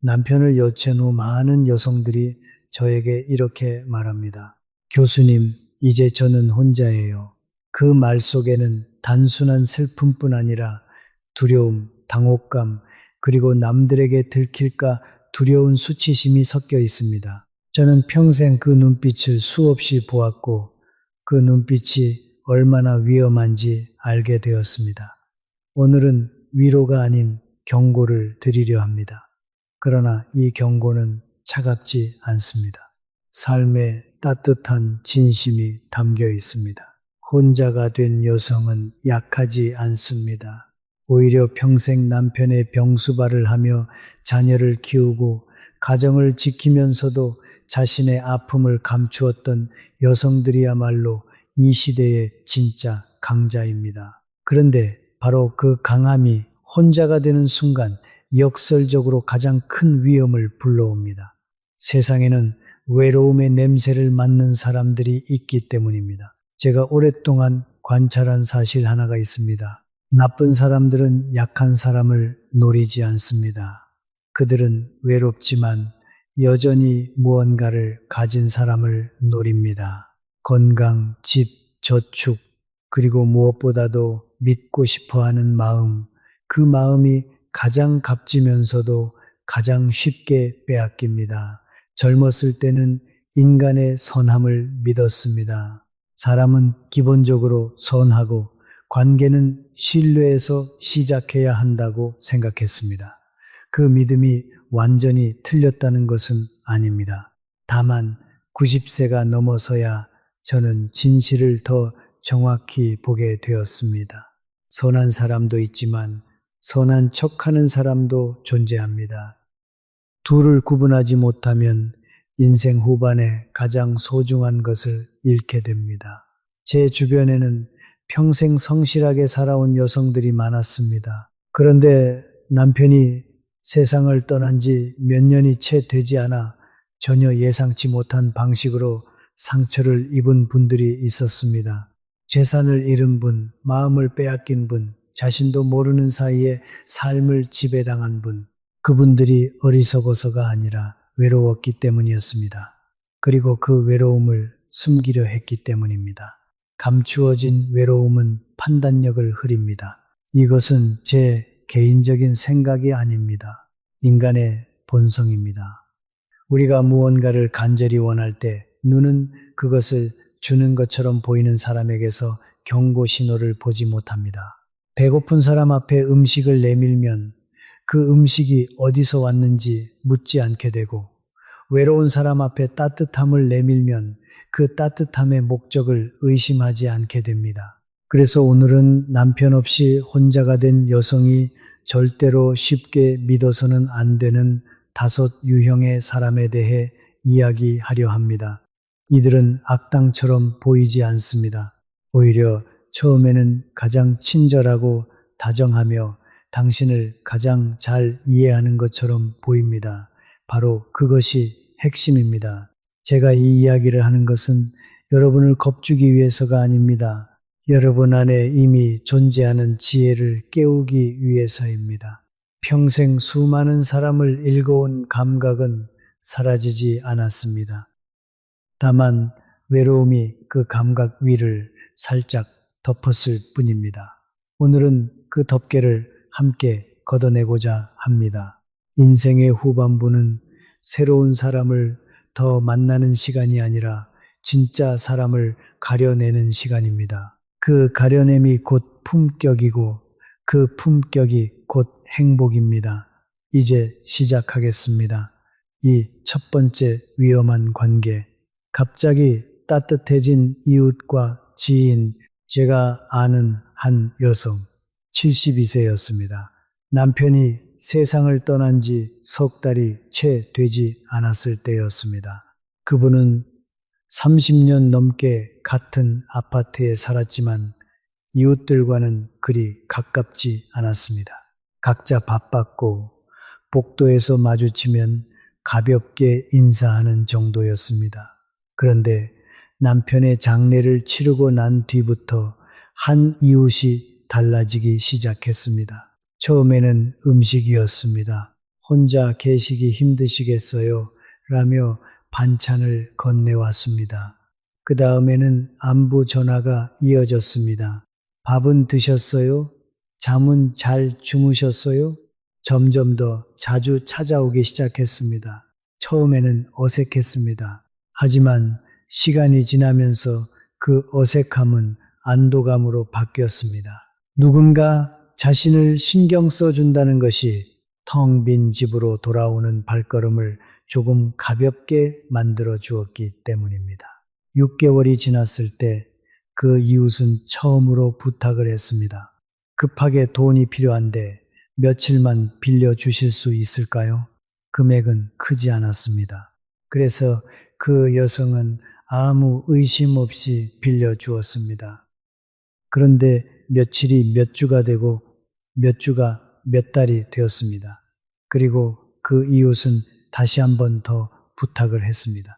남편을 여챈 후 많은 여성들이 저에게 이렇게 말합니다. 교수님, 이제 저는 혼자예요. 그 말 속에는 단순한 슬픔뿐 아니라 두려움, 당혹감, 그리고 남들에게 들킬까 두려운 수치심이 섞여 있습니다. 저는 평생 그 눈빛을 수없이 보았고 그 눈빛이 얼마나 위험한지 알게 되었습니다. 오늘은 위로가 아닌 경고를 드리려 합니다. 그러나 이 경고는 차갑지 않습니다. 삶에 따뜻한 진심이 담겨 있습니다. 혼자가 된 여성은 약하지 않습니다. 오히려 평생 남편의 병수발을 하며 자녀를 키우고 가정을 지키면서도 자신의 아픔을 감추었던 여성들이야말로 이 시대의 진짜 강자입니다. 그런데 바로 그 강함이 혼자가 되는 순간 역설적으로 가장 큰 위험을 불러옵니다. 세상에는 외로움의 냄새를 맡는 사람들이 있기 때문입니다. 제가 오랫동안 관찰한 사실 하나가 있습니다. 나쁜 사람들은 약한 사람을 노리지 않습니다. 그들은 외롭지만 여전히 무언가를 가진 사람을 노립니다. 건강, 집, 저축, 그리고 무엇보다도 믿고 싶어 하는 마음, 그 마음이 가장 값지면서도 가장 쉽게 빼앗깁니다. 젊었을 때는 인간의 선함을 믿었습니다. 사람은 기본적으로 선하고 관계는 신뢰에서 시작해야 한다고 생각했습니다. 그 믿음이 완전히 틀렸다는 것은 아닙니다. 다만 90세가 넘어서야 저는 진실을 더 정확히 보게 되었습니다. 선한 사람도 있지만 선한 척하는 사람도 존재합니다. 둘을 구분하지 못하면 인생 후반에 가장 소중한 것을 잃게 됩니다. 제 주변에는 평생 성실하게 살아온 여성들이 많았습니다. 그런데 남편이 세상을 떠난 지 몇 년이 채 되지 않아 전혀 예상치 못한 방식으로 상처를 입은 분들이 있었습니다. 재산을 잃은 분, 마음을 빼앗긴 분, 자신도 모르는 사이에 삶을 지배당한 분, 그분들이 어리석어서가 아니라 외로웠기 때문이었습니다. 그리고 그 외로움을 숨기려 했기 때문입니다. 감추어진 외로움은 판단력을 흐립니다. 이것은 제 개인적인 생각이 아닙니다. 인간의 본성입니다. 우리가 무언가를 간절히 원할 때 눈은 그것을 주는 것처럼 보이는 사람에게서 경고 신호를 보지 못합니다. 배고픈 사람 앞에 음식을 내밀면 그 음식이 어디서 왔는지 묻지 않게 되고, 외로운 사람 앞에 따뜻함을 내밀면 그 따뜻함의 목적을 의심하지 않게 됩니다. 그래서 오늘은 남편 없이 혼자가 된 여성이 절대로 쉽게 믿어서는 안 되는 5 유형의 사람에 대해 이야기하려 합니다. 이들은 악당처럼 보이지 않습니다. 오히려 처음에는 가장 친절하고 다정하며 당신을 가장 잘 이해하는 것처럼 보입니다. 바로 그것이 핵심입니다. 제가 이 이야기를 하는 것은 여러분을 겁주기 위해서가 아닙니다. 여러분 안에 이미 존재하는 지혜를 깨우기 위해서입니다. 평생 수많은 사람을 읽어온 감각은 사라지지 않았습니다. 다만 외로움이 그 감각 위를 살짝 덮었을 뿐입니다. 오늘은 그 덮개를 함께 걷어내고자 합니다. 인생의 후반부는 새로운 사람을 더 만나는 시간이 아니라 진짜 사람을 가려내는 시간입니다. 그 가려냄이 곧 품격이고 그 품격이 곧 행복입니다. 이제 시작하겠습니다. 이 첫 번째 위험한 관계. 갑자기 따뜻해진 이웃과 지인, 제가 아는 한 여성, 72세였습니다. 남편이 세상을 떠난 지 석 달이 채 되지 않았을 때였습니다. 그분은 30년 넘게 같은 아파트에 살았지만 이웃들과는 그리 가깝지 않았습니다. 각자 바빴고 복도에서 마주치면 가볍게 인사하는 정도였습니다. 그런데 남편의 장례를 치르고 난 뒤부터 한 이웃이 달라지기 시작했습니다. 처음에는 음식이었습니다. 혼자 계시기 힘드시겠어요? 라며 반찬을 건네왔습니다. 그 다음에는 안부 전화가 이어졌습니다. 밥은 드셨어요? 잠은 잘 주무셨어요? 점점 더 자주 찾아오기 시작했습니다. 처음에는 어색했습니다. 하지만 시간이 지나면서 그 어색함은 안도감으로 바뀌었습니다. 누군가 자신을 신경 써준다는 것이 텅 빈 집으로 돌아오는 발걸음을 조금 가볍게 만들어 주었기 때문입니다. 6개월이 지났을 때 그 이웃은 처음으로 부탁을 했습니다. 급하게 돈이 필요한데 며칠만 빌려주실 수 있을까요? 금액은 크지 않았습니다. 그래서 그 여성은 아무 의심 없이 빌려주었습니다. 그런데 며칠이 몇 주가 되고 몇 주가 몇 달이 되었습니다. 그리고 그 이웃은 다시 한 번 더 부탁을 했습니다.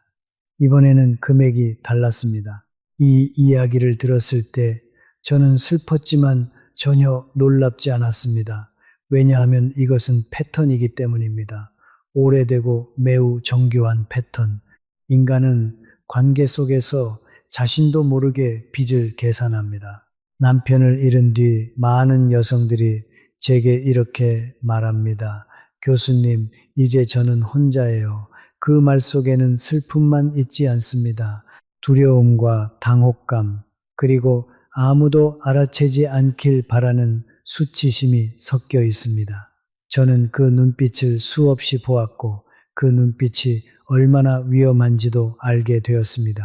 이번에는 금액이 달랐습니다. 이 이야기를 들었을 때 저는 슬펐지만 전혀 놀랍지 않았습니다. 왜냐하면 이것은 패턴이기 때문입니다. 오래되고 매우 정교한 패턴. 인간은 관계 속에서 자신도 모르게 빚을 계산합니다. 남편을 잃은 뒤 많은 여성들이 제게 이렇게 말합니다. 교수님, 이제 저는 혼자예요. 그 말 속에는 슬픔만 있지 않습니다. 두려움과 당혹감, 그리고 아무도 알아채지 않길 바라는 수치심이 섞여 있습니다. 저는 그 눈빛을 수없이 보았고 그 눈빛이 얼마나 위험한지도 알게 되었습니다.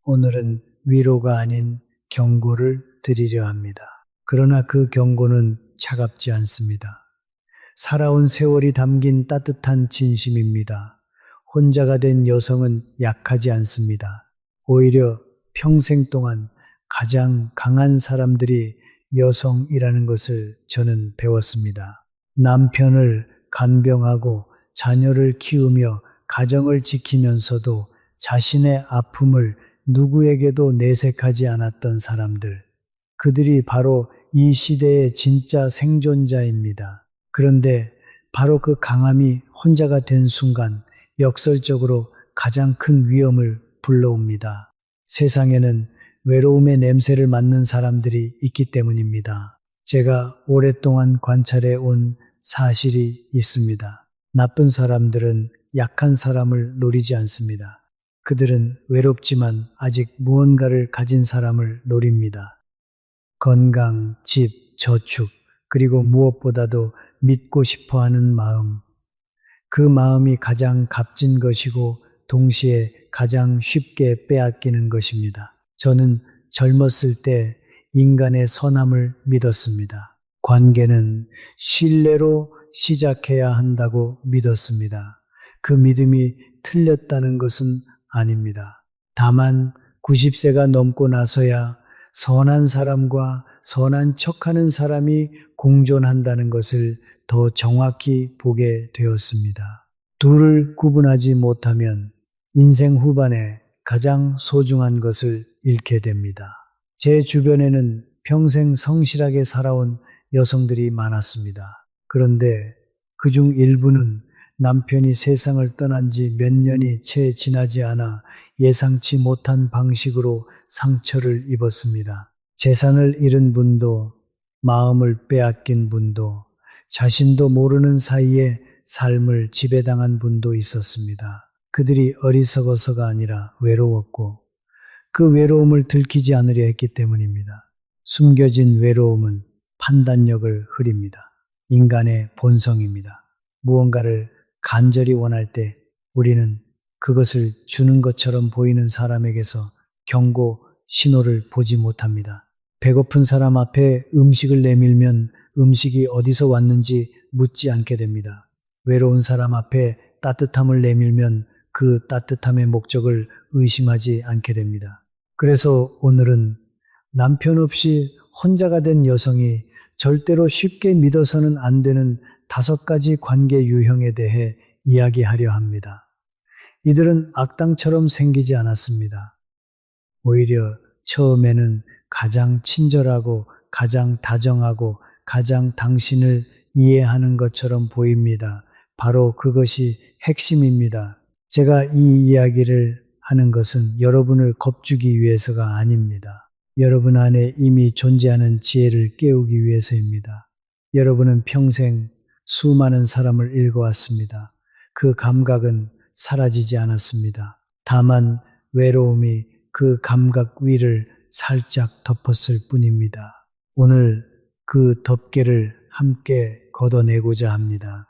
오늘은 위로가 아닌 경고를 드리려 합니다. 그러나 그 경고는 차갑지 않습니다. 살아온 세월이 담긴 따뜻한 진심입니다. 혼자가 된 여성은 약하지 않습니다. 오히려 평생 동안 가장 강한 사람들이 여성이라는 것을 저는 배웠습니다. 남편을 간병하고 자녀를 키우며 가정을 지키면서도 자신의 아픔을 누구에게도 내색하지 않았던 사람들. 그들이 바로 이 시대의 진짜 생존자입니다. 그런데 바로 그 강함이 혼자가 된 순간 역설적으로 가장 큰 위험을 불러옵니다. 세상에는 외로움의 냄새를 맡는 사람들이 있기 때문입니다. 제가 오랫동안 관찰해 온 사실이 있습니다. 나쁜 사람들은 약한 사람을 노리지 않습니다. 그들은 외롭지만 아직 무언가를 가진 사람을 노립니다. 건강, 집, 저축, 그리고 무엇보다도 믿고 싶어 하는 마음. 그 마음이 가장 값진 것이고 동시에 가장 쉽게 빼앗기는 것입니다. 저는 젊었을 때 인간의 선함을 믿었습니다. 관계는 신뢰로 시작해야 한다고 믿었습니다. 그 믿음이 틀렸다는 것은 아닙니다. 다만 90세가 넘고 나서야 선한 사람과 선한 척하는 사람이 공존한다는 것을 더 정확히 보게 되었습니다. 둘을 구분하지 못하면 인생 후반에 가장 소중한 것을 잃게 됩니다. 제 주변에는 평생 성실하게 살아온 여성들이 많았습니다. 그런데 그중 일부는 남편이 세상을 떠난 지 몇 년이 채 지나지 않아 예상치 못한 방식으로 상처를 입었습니다. 재산을 잃은 분도, 마음을 빼앗긴 분도, 자신도 모르는 사이에 삶을 지배당한 분도 있었습니다. 그들이 어리석어서가 아니라 외로웠고 그 외로움을 들키지 않으려 했기 때문입니다. 숨겨진 외로움은 판단력을 흐립니다. 인간의 본성입니다. 무언가를 간절히 원할 때 우리는 그것을 주는 것처럼 보이는 사람에게서 경고, 신호를 보지 못합니다. 배고픈 사람 앞에 음식을 내밀면 음식이 어디서 왔는지 묻지 않게 됩니다. 외로운 사람 앞에 따뜻함을 내밀면 그 따뜻함의 목적을 의심하지 않게 됩니다. 그래서 오늘은 남편 없이 혼자가 된 여성이 절대로 쉽게 믿어서는 안 되는 5가지 관계 유형에 대해 이야기하려 합니다. 이들은 악당처럼 생기지 않았습니다. 오히려 처음에는 가장 친절하고 가장 다정하고 가장 당신을 이해하는 것처럼 보입니다. 바로 그것이 핵심입니다. 제가 이 이야기를 하는 것은 여러분을 겁주기 위해서가 아닙니다. 여러분 안에 이미 존재하는 지혜를 깨우기 위해서입니다. 여러분은 평생 수많은 사람을 읽어왔습니다. 그 감각은 사라지지 않았습니다. 다만 외로움이 그 감각 위를 살짝 덮었을 뿐입니다. 오늘 그 덮개를 함께 걷어내고자 합니다.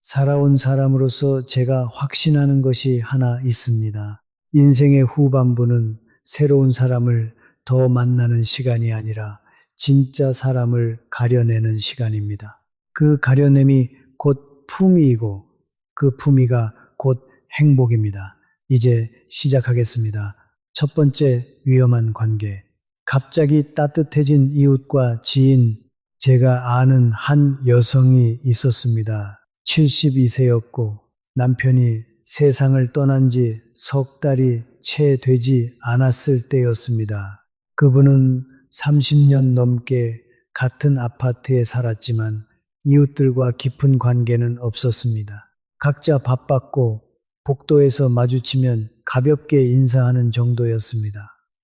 살아온 사람으로서 제가 확신하는 것이 하나 있습니다. 인생의 후반부는 새로운 사람을 더 만나는 시간이 아니라 진짜 사람을 가려내는 시간입니다. 그 가려냄이 곧 품위이고 그 품위가 곧 행복입니다. 이제 시작하겠습니다. 첫 번째, 위험한 관계. 갑자기 따뜻해진 이웃과 지인, 제가 아는 한 여성이 있었습니다. 72세였고 남편이 세상을 떠난 지 석 달이 채 되지 않았을 때였습니다. 그분은 30년 넘게 같은 아파트에 살았지만 이웃들과 깊은 관계는 없었습니다. 각자 바빴고 복도에서 마주치면 가볍게 인사하는 정도였습니다.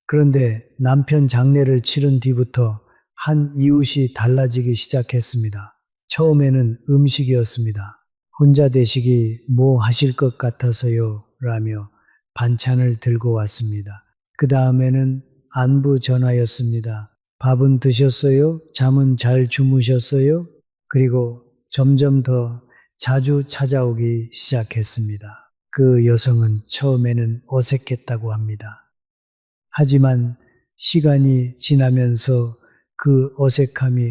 그런데 남편 장례를 치른 뒤부터 한 이웃이 달라지기 시작했습니다. 처음에는 음식이었습니다. 혼자 되시기 뭐 하실 것 같아서요 라며 반찬을 들고 왔습니다. 그 다음에는 안부 전화였습니다. 밥은 드셨어요? 잠은 잘 주무셨어요? 그리고 점점 더 자주 찾아오기 시작했습니다. 그 여성은 처음에는 어색했다고 합니다. 하지만 시간이 지나면서 그 어색함이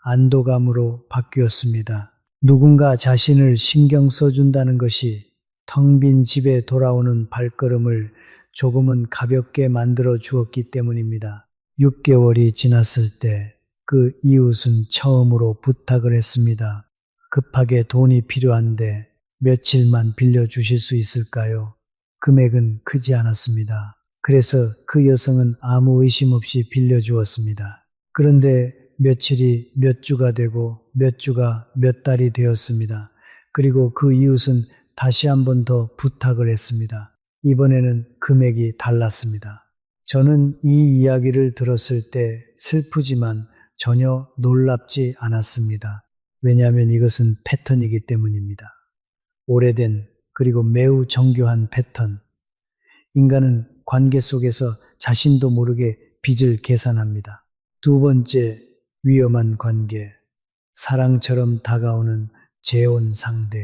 안도감으로 바뀌었습니다. 누군가 자신을 신경 써준다는 것이 텅 빈 집에 돌아오는 발걸음을 조금은 가볍게 만들어 주었기 때문입니다. 6개월이 지났을 때 그 이웃은 처음으로 부탁을 했습니다. 급하게 돈이 필요한데 며칠만 빌려주실 수 있을까요? 금액은 크지 않았습니다. 그래서 그 여성은 아무 의심 없이 빌려주었습니다. 그런데 며칠이 몇 주가 되고 몇 주가 몇 달이 되었습니다. 그리고 그 이웃은 다시 한 번 더 부탁을 했습니다. 이번에는 금액이 달랐습니다. 저는 이 이야기를 들었을 때 슬프지만 전혀 놀랍지 않았습니다. 왜냐하면 이것은 패턴이기 때문입니다. 오래된 그리고 매우 정교한 패턴. 인간은 관계 속에서 자신도 모르게 빚을 계산합니다. 두 번째, 위험한 관계. 사랑처럼 다가오는 재혼 상대.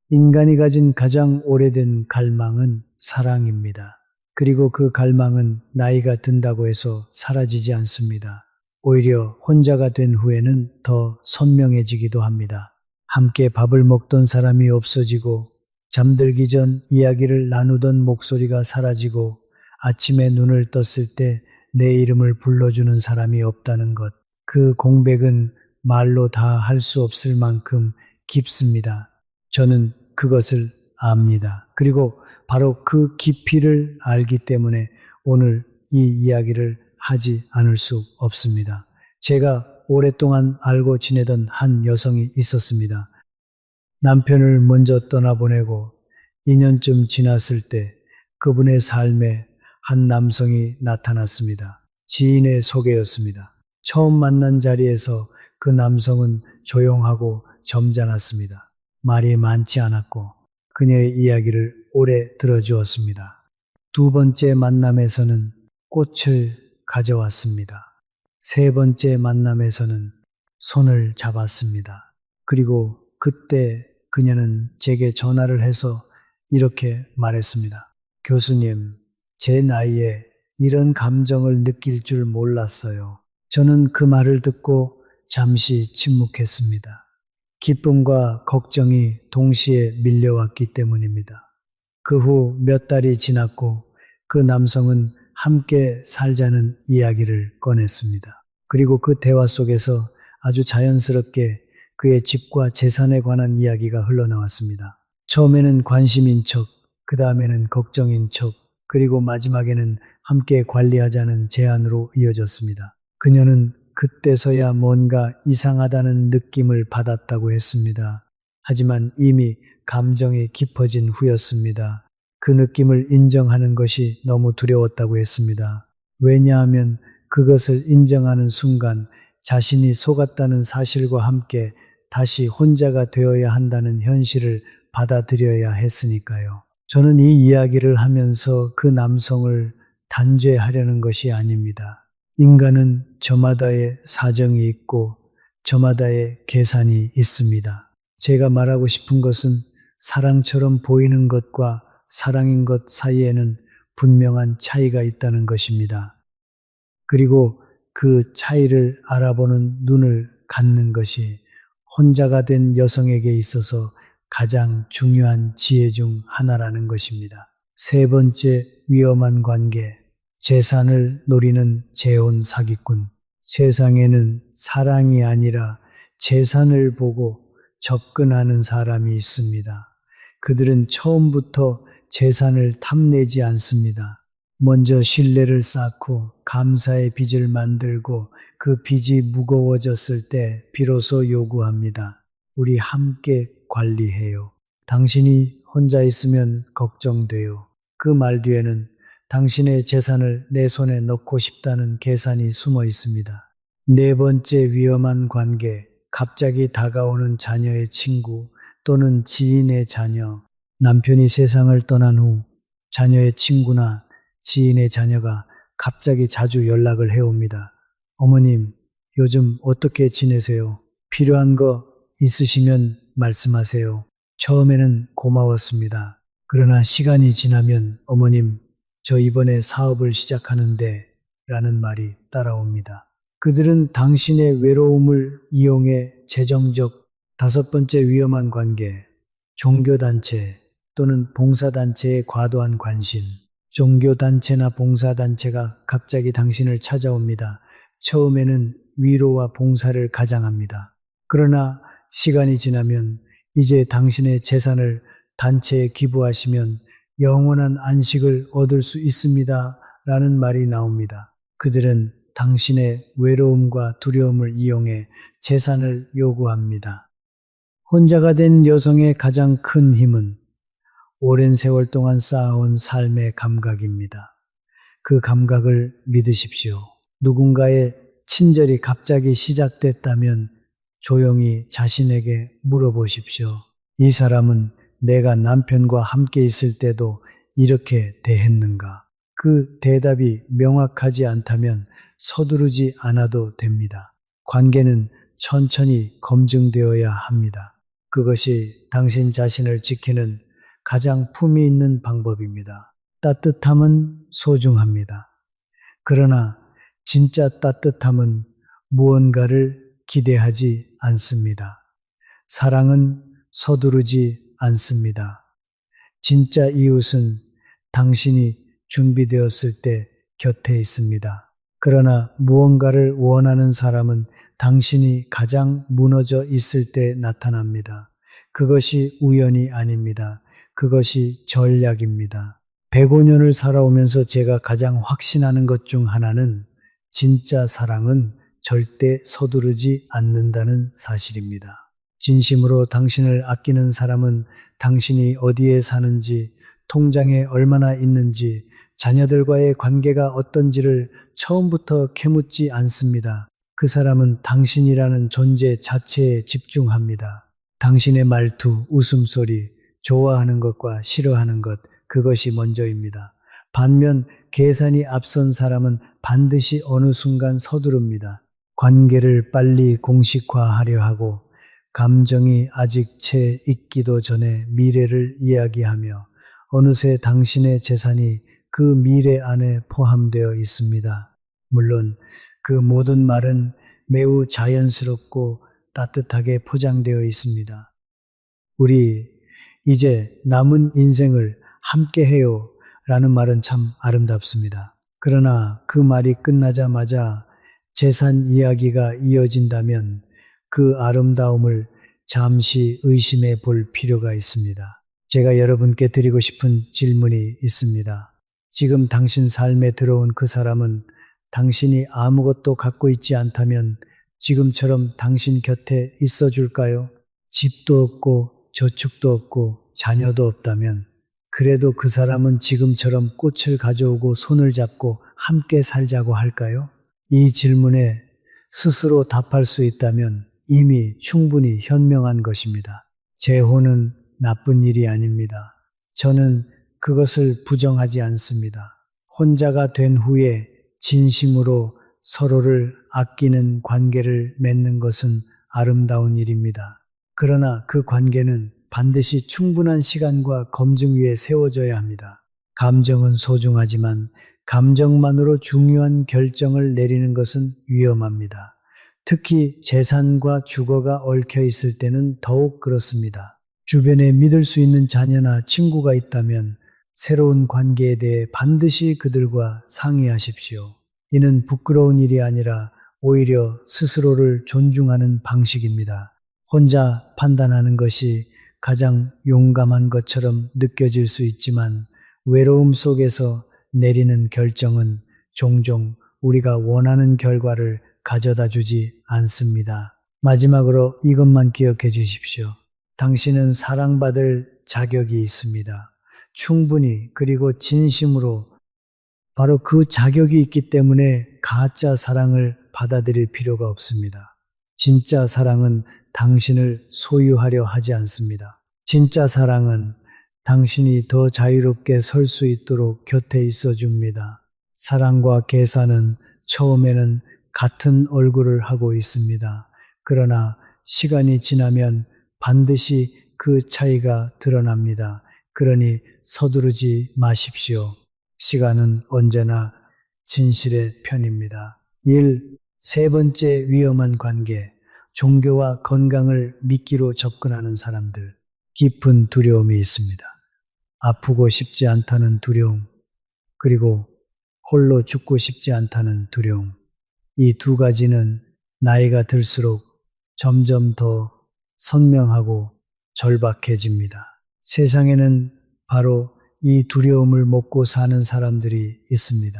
인간이 가진 가장 오래된 갈망은 사랑입니다. 그리고 그 갈망은 나이가 든다고 해서 사라지지 않습니다. 오히려 혼자가 된 후에는 더 선명해지기도 합니다. 함께 밥을 먹던 사람이 없어지고 잠들기 전 이야기를 나누던 목소리가 사라지고 아침에 눈을 떴을 때 내 이름을 불러주는 사람이 없다는 것. 그 공백은 말로 다 할 수 없을 만큼 깊습니다. 저는 그것을 압니다. 그리고 바로 그 깊이를 알기 때문에 오늘 이 이야기를 하지 않을 수 없습니다. 제가 오랫동안 알고 지내던 한 여성이 있었습니다. 남편을 먼저 떠나보내고 2년쯤 지났을 때 그분의 삶에 한 남성이 나타났습니다. 지인의 소개였습니다. 처음 만난 자리에서 그 남성은 조용하고 점잖았습니다. 말이 많지 않았고 그녀의 이야기를 오래 들어주었습니다. 두 번째 만남에서는 꽃을 가져왔습니다. 세 번째 만남에서는 손을 잡았습니다. 그리고 그때 그녀는 제게 전화를 해서 이렇게 말했습니다. 교수님, 제 나이에 이런 감정을 느낄 줄 몰랐어요. 저는 그 말을 듣고 잠시 침묵했습니다. 기쁨과 걱정이 동시에 밀려왔기 때문입니다. 그 후 몇 달이 지났고 그 남성은 함께 살자는 이야기를 꺼냈습니다. 그리고 그 대화 속에서 아주 자연스럽게 그의 집과 재산에 관한 이야기가 흘러나왔습니다. 처음에는 관심인 척, 그 다음에는 걱정인 척, 그리고 마지막에는 함께 관리하자는 제안으로 이어졌습니다. 그녀는 그때서야 뭔가 이상하다는 느낌을 받았다고 했습니다. 하지만 이미 감정이 깊어진 후였습니다. 그 느낌을 인정하는 것이 너무 두려웠다고 했습니다. 왜냐하면 그것을 인정하는 순간 자신이 속았다는 사실과 함께 다시 혼자가 되어야 한다는 현실을 받아들여야 했으니까요. 저는 이 이야기를 하면서 그 남성을 단죄하려는 것이 아닙니다. 인간은 저마다의 사정이 있고 저마다의 계산이 있습니다. 제가 말하고 싶은 것은 사랑처럼 보이는 것과 사랑인 것 사이에는 분명한 차이가 있다는 것입니다. 그리고 그 차이를 알아보는 눈을 갖는 것이 혼자가 된 여성에게 있어서 가장 중요한 지혜 중 하나라는 것입니다. 세 번째 위험한 관계, 재산을 노리는 재혼 사기꾼. 세상에는 사랑이 아니라 재산을 보고 접근하는 사람이 있습니다. 그들은 처음부터 재산을 탐내지 않습니다. 먼저 신뢰를 쌓고 감사의 빚을 만들고 그 빚이 무거워졌을 때 비로소 요구합니다. 우리 함께 관리해요. 당신이 혼자 있으면 걱정돼요. 그 말 뒤에는 당신의 재산을 내 손에 넣고 싶다는 계산이 숨어 있습니다. 네 번째 위험한 관계, 갑자기 다가오는 자녀의 친구 또는 지인의 자녀. 남편이 세상을 떠난 후 자녀의 친구나 지인의 자녀가 갑자기 자주 연락을 해옵니다. 어머님, 요즘 어떻게 지내세요? 필요한 거 있으시면 말씀하세요. 처음에는 고마웠습니다. 그러나 시간이 지나면 어머님, 저 이번에 사업을 시작하는데 라는 말이 따라옵니다. 그들은 당신의 외로움을 이용해 재정적. 다섯 번째 위험한 관계, 종교단체 또는 봉사단체의 과도한 관심. 종교단체나 봉사단체가 갑자기 당신을 찾아옵니다. 처음에는 위로와 봉사를 가장합니다. 그러나 시간이 지나면 이제 당신의 재산을 단체에 기부하시면 영원한 안식을 얻을 수 있습니다. 라는 말이 나옵니다. 그들은 당신의 외로움과 두려움을 이용해 재산을 요구합니다. 혼자가 된 여성의 가장 큰 힘은 오랜 세월 동안 쌓아온 삶의 감각입니다. 그 감각을 믿으십시오. 누군가의 친절이 갑자기 시작됐다면 조용히 자신에게 물어보십시오. 이 사람은 내가 남편과 함께 있을 때도 이렇게 대했는가? 그 대답이 명확하지 않다면 서두르지 않아도 됩니다. 관계는 천천히 검증되어야 합니다. 그것이 당신 자신을 지키는 가장 품위 있는 방법입니다. 따뜻함은 소중합니다. 그러나 진짜 따뜻함은 무언가를 기대하지 않습니다. 사랑은 서두르지 않습니다. 진짜 이웃은 당신이 준비되었을 때 곁에 있습니다. 그러나 무언가를 원하는 사람은 당신이 가장 무너져 있을 때 나타납니다. 그것이 우연이 아닙니다. 그것이 전략입니다. 105년을 살아오면서 제가 가장 확신하는 것 중 하나는 진짜 사랑은 절대 서두르지 않는다는 사실입니다. 진심으로 당신을 아끼는 사람은 당신이 어디에 사는지, 통장에 얼마나 있는지, 자녀들과의 관계가 어떤지를 처음부터 캐묻지 않습니다. 그 사람은 당신이라는 존재 자체에 집중합니다. 당신의 말투, 웃음소리, 좋아하는 것과 싫어하는 것, 그것이 먼저입니다. 반면 계산이 앞선 사람은 반드시 어느 순간 서두릅니다. 관계를 빨리 공식화하려 하고 감정이 아직 채 익기도 전에 미래를 이야기하며 어느새 당신의 재산이 그 미래 안에 포함되어 있습니다. 물론 그 모든 말은 매우 자연스럽고 따뜻하게 포장되어 있습니다. 우리 이제 남은 인생을 함께해요 라는 말은 참 아름답습니다. 그러나 그 말이 끝나자마자 재산 이야기가 이어진다면 그 아름다움을 잠시 의심해 볼 필요가 있습니다. 제가 여러분께 드리고 싶은 질문이 있습니다. 지금 당신 삶에 들어온 그 사람은 당신이 아무것도 갖고 있지 않다면 지금처럼 당신 곁에 있어 줄까요? 집도 없고 저축도 없고 자녀도 없다면 그래도 그 사람은 지금처럼 꽃을 가져오고 손을 잡고 함께 살자고 할까요? 이 질문에 스스로 답할 수 있다면 이미 충분히 현명한 것입니다. 재혼은 나쁜 일이 아닙니다. 저는 그것을 부정하지 않습니다. 혼자가 된 후에 진심으로 서로를 아끼는 관계를 맺는 것은 아름다운 일입니다. 그러나 그 관계는 반드시 충분한 시간과 검증 위에 세워져야 합니다. 감정은 소중하지만 감정만으로 중요한 결정을 내리는 것은 위험합니다. 특히 재산과 주거가 얽혀 있을 때는 더욱 그렇습니다. 주변에 믿을 수 있는 자녀나 친구가 있다면 새로운 관계에 대해 반드시 그들과 상의하십시오. 이는 부끄러운 일이 아니라 오히려 스스로를 존중하는 방식입니다. 혼자 판단하는 것이 가장 용감한 것처럼 느껴질 수 있지만 외로움 속에서 내리는 결정은 종종 우리가 원하는 결과를 가져다 주지 않습니다. 마지막으로 이것만 기억해 주십시오. 당신은 사랑받을 자격이 있습니다. 충분히 그리고 진심으로 바로 그 자격이 있기 때문에 가짜 사랑을 받아들일 필요가 없습니다. 진짜 사랑은 당신을 소유하려 하지 않습니다. 진짜 사랑은 당신이 더 자유롭게 설 수 있도록 곁에 있어 줍니다. 사랑과 계산은 처음에는 같은 얼굴을 하고 있습니다. 그러나 시간이 지나면 반드시 그 차이가 드러납니다. 그러니 서두르지 마십시오. 시간은 언제나 진실의 편입니다. 1. 세 번째 위험한 관계. 종교와 건강을 미끼로 접근하는 사람들. 깊은 두려움이 있습니다. 아프고 싶지 않다는 두려움, 그리고 홀로 죽고 싶지 않다는 두려움. 이 두 가지는 나이가 들수록 점점 더 선명하고 절박해집니다. 세상에는 바로 이 두려움을 먹고 사는 사람들이 있습니다.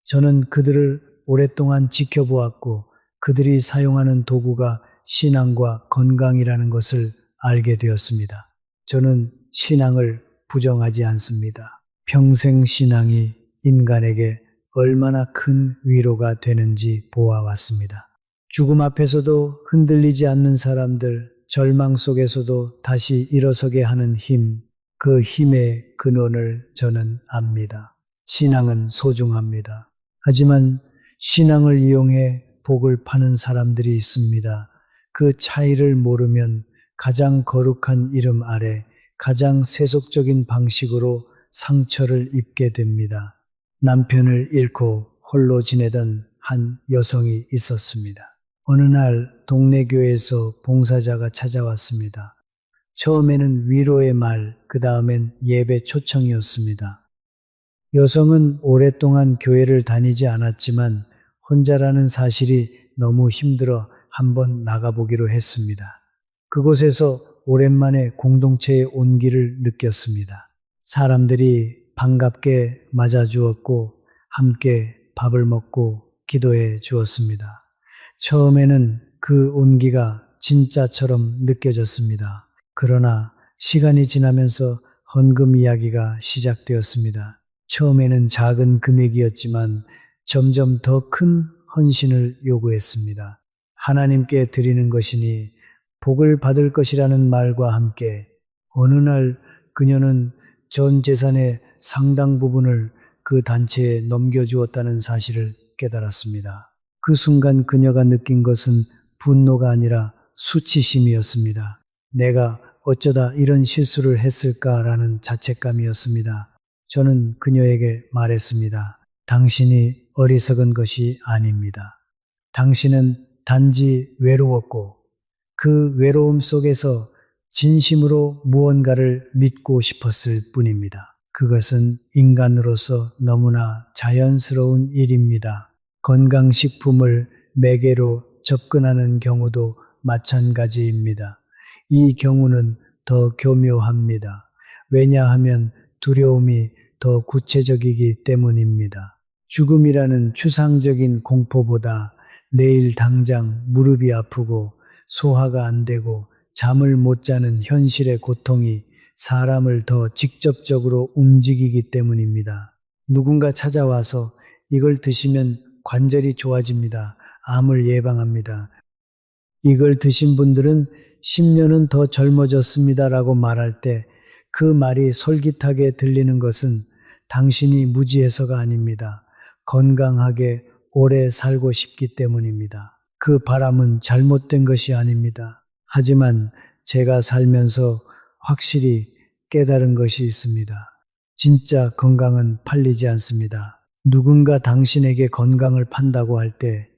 저는 그들을 오랫동안 지켜보았고 그들이 사용하는 도구가 신앙과 건강이라는 것을 알게 되었습니다. 저는 신앙을 부정하지 않습니다. 평생 신앙이 인간에게 얼마나 큰 위로가 되는지 보아왔습니다. 죽음 앞에서도 흔들리지 않는 사람들, 절망 속에서도 다시 일어서게 하는 힘, 그 힘의 근원을 저는 압니다. 신앙은 소중합니다. 하지만 신앙을 이용해 복을 파는 사람들이 있습니다. 그 차이를 모르면 가장 거룩한 이름 아래 가장 세속적인 방식으로 상처를 입게 됩니다. 남편을 잃고 홀로 지내던 한 여성이 있었습니다. 어느 날 동네 교회에서 봉사자가 찾아왔습니다. 처음에는 위로의 말, 그 다음엔 예배 초청이었습니다. 여성은 오랫동안 교회를 다니지 않았지만 혼자라는 사실이 너무 힘들어 한번 나가보기로 했습니다. 그곳에서 오랜만에 공동체의 온기를 느꼈습니다. 사람들이 반갑게 맞아주었고 함께 밥을 먹고 기도해 주었습니다. 처음에는 그 온기가 진짜처럼 느껴졌습니다. 그러나 시간이 지나면서 헌금 이야기가 시작되었습니다. 처음에는 작은 금액이었지만 점점 더 큰 헌신을 요구했습니다. 하나님께 드리는 것이니 복을 받을 것이라는 말과 함께 어느 날 그녀는 전 재산의 상당 부분을 그 단체에 넘겨주었다는 사실을 깨달았습니다. 그 순간 그녀가 느낀 것은 분노가 아니라 수치심이었습니다. 내가 어쩌다 이런 실수를 했을까라는 자책감이었습니다. 저는 그녀에게 말했습니다. 당신이 어리석은 것이 아닙니다. 당신은 단지 외로웠고 그 외로움 속에서 진심으로 무언가를 믿고 싶었을 뿐입니다. 그것은 인간으로서 너무나 자연스러운 일입니다. 건강식품을 매개로 접근하는 경우도 마찬가지입니다. 이 경우는 더 교묘합니다. 왜냐하면 두려움이 더 구체적이기 때문입니다. 죽음이라는 추상적인 공포보다 내일 당장 무릎이 아프고 소화가 안 되고 잠을 못 자는 현실의 고통이 사람을 더 직접적으로 움직이기 때문입니다. 누군가 찾아와서 이걸 드시면 관절이 좋아집니다. 암을 예방합니다. 이걸 드신 분들은 10년은 더 젊어졌습니다. 라고 말할 때 그 말이 솔깃하게 들리는 것은 당신이 무지해서가 아닙니다. 건강하게 오래 살고 싶기 때문입니다. 그 바람은 잘못된 것이 아닙니다. 하지만 제가 살면서 확실히 깨달은 것이 있습니다. 진짜 건강은 팔리지 않습니다. 누군가 당신에게 건강을 판다고 할 때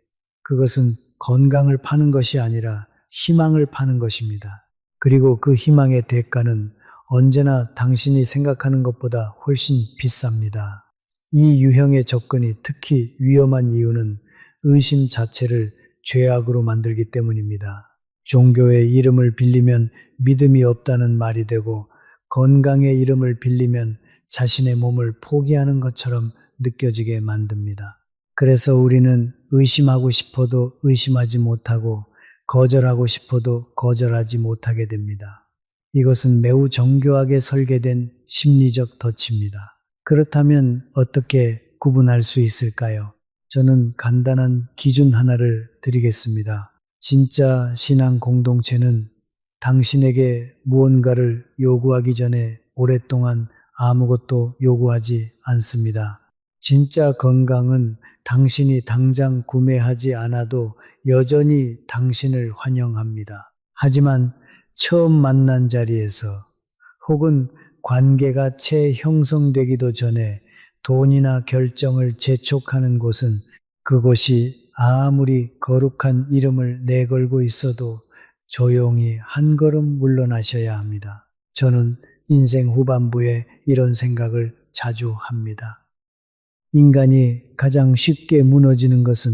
그것은 건강을 파는 것이 아니라 희망을 파는 것입니다. 그리고 그 희망의 대가는 언제나 당신이 생각하는 것보다 훨씬 비쌉니다. 이 유형의 접근이 특히 위험한 이유는 의심 자체를 죄악으로 만들기 때문입니다. 종교의 이름을 빌리면 믿음이 없다는 말이 되고 건강의 이름을 빌리면 자신의 몸을 포기하는 것처럼 느껴지게 만듭니다. 그래서 우리는 의심하고 싶어도 의심하지 못하고 거절하고 싶어도 거절하지 못하게 됩니다. 이것은 매우 정교하게 설계된 심리적 덫입니다. 그렇다면 어떻게 구분할 수 있을까요? 저는 간단한 기준 하나를 드리겠습니다. 진짜 신앙 공동체는 당신에게 무언가를 요구하기 전에 오랫동안 아무것도 요구하지 않습니다. 진짜 건강은 당신이 당장 구매하지 않아도 여전히 당신을 환영합니다. 하지만 처음 만난 자리에서 혹은 관계가 채 형성되기도 전에 돈이나 결정을 재촉하는 곳은 그곳이 아무리 거룩한 이름을 내걸고 있어도 조용히 한 걸음 물러나셔야 합니다. 저는 인생 후반부에 이런 생각을 자주 합니다. 인간이 가장 쉽게 무너지는 것은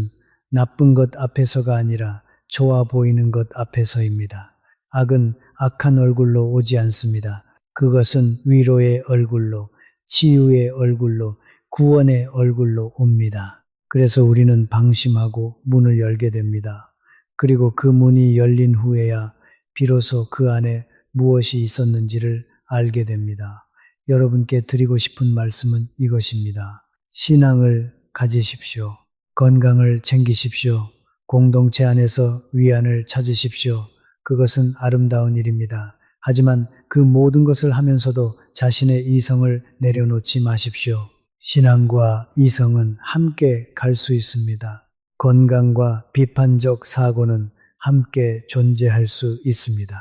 나쁜 것 앞에서가 아니라 좋아 보이는 것 앞에서입니다. 악은 악한 얼굴로 오지 않습니다. 그것은 위로의 얼굴로, 치유의 얼굴로, 구원의 얼굴로 옵니다. 그래서 우리는 방심하고 문을 열게 됩니다. 그리고 그 문이 열린 후에야 비로소 그 안에 무엇이 있었는지를 알게 됩니다. 여러분께 드리고 싶은 말씀은 이것입니다. 신앙을 가지십시오. 건강을 챙기십시오. 공동체 안에서 위안을 찾으십시오. 그것은 아름다운 일입니다. 하지만 그 모든 것을 하면서도 자신의 이성을 내려놓지 마십시오. 신앙과 이성은 함께 갈 수 있습니다. 건강과 비판적 사고는 함께 존재할 수 있습니다.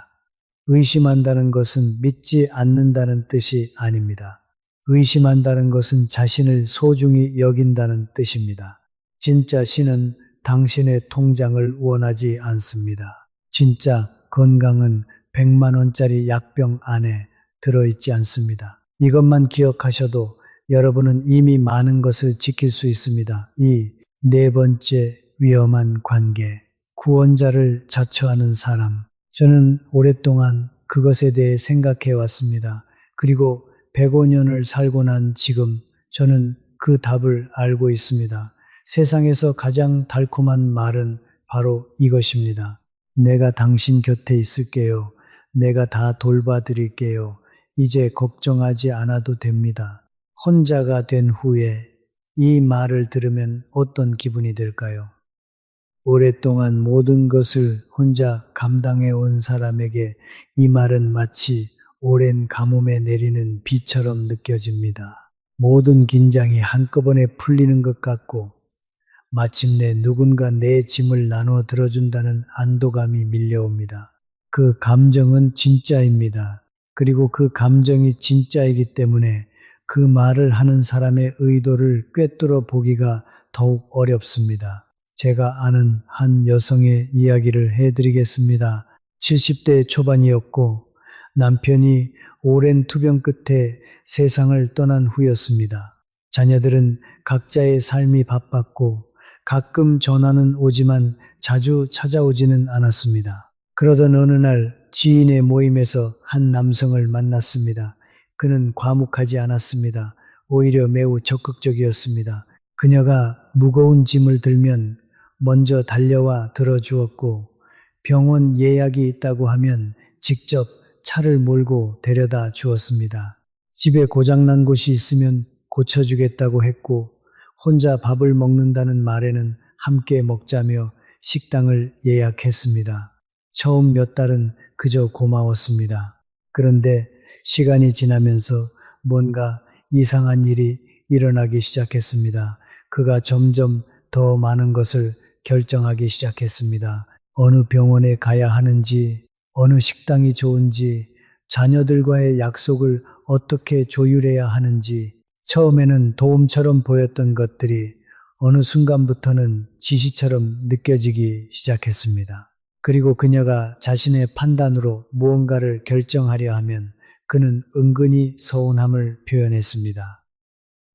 의심한다는 것은 믿지 않는다는 뜻이 아닙니다. 의심한다는 것은 자신을 소중히 여긴다는 뜻입니다. 진짜 신은 당신의 통장을 원하지 않습니다. 진짜 건강은 100만 원짜리 약병 안에 들어있지 않습니다. 이것만 기억하셔도 여러분은 이미 많은 것을 지킬 수 있습니다. 이 네 번째 위험한 관계, 구원자를 자처하는 사람. 저는 오랫동안 그것에 대해 생각해 왔습니다. 그리고 105년을 살고 난 지금 저는 그 답을 알고 있습니다. 세상에서 가장 달콤한 말은 바로 이것입니다. 내가 당신 곁에 있을게요. 내가 다 돌봐드릴게요. 이제 걱정하지 않아도 됩니다. 혼자가 된 후에 이 말을 들으면 어떤 기분이 들까요? 오랫동안 모든 것을 혼자 감당해 온 사람에게 이 말은 마치 오랜 가뭄에 내리는 비처럼 느껴집니다. 모든 긴장이 한꺼번에 풀리는 것 같고 마침내 누군가 내 짐을 나눠 들어준다는 안도감이 밀려옵니다. 그 감정은 진짜입니다. 그리고 그 감정이 진짜이기 때문에 그 말을 하는 사람의 의도를 꿰뚫어 보기가 더욱 어렵습니다. 제가 아는 한 여성의 이야기를 해드리겠습니다. 70대 초반이었고 남편이 오랜 투병 끝에 세상을 떠난 후였습니다. 자녀들은 각자의 삶이 바빴고 가끔 전화는 오지만 자주 찾아오지는 않았습니다. 그러던 어느 날 지인의 모임에서 한 남성을 만났습니다. 그는 과묵하지 않았습니다. 오히려 매우 적극적이었습니다. 그녀가 무거운 짐을 들면 먼저 달려와 들어주었고 병원 예약이 있다고 하면 직접 차를 몰고 데려다 주었습니다. 집에 고장난 곳이 있으면 고쳐주겠다고 했고 혼자 밥을 먹는다는 말에는 함께 먹자며 식당을 예약했습니다. 처음 몇 달은 그저 고마웠습니다. 그런데 시간이 지나면서 뭔가 이상한 일이 일어나기 시작했습니다. 그가 점점 더 많은 것을 결정하기 시작했습니다. 어느 병원에 가야 하는지, 어느 식당이 좋은지, 자녀들과의 약속을 어떻게 조율해야 하는지, 처음에는 도움처럼 보였던 것들이 어느 순간부터는 지시처럼 느껴지기 시작했습니다. 그리고 그녀가 자신의 판단으로 무언가를 결정하려 하면 그는 은근히 서운함을 표현했습니다.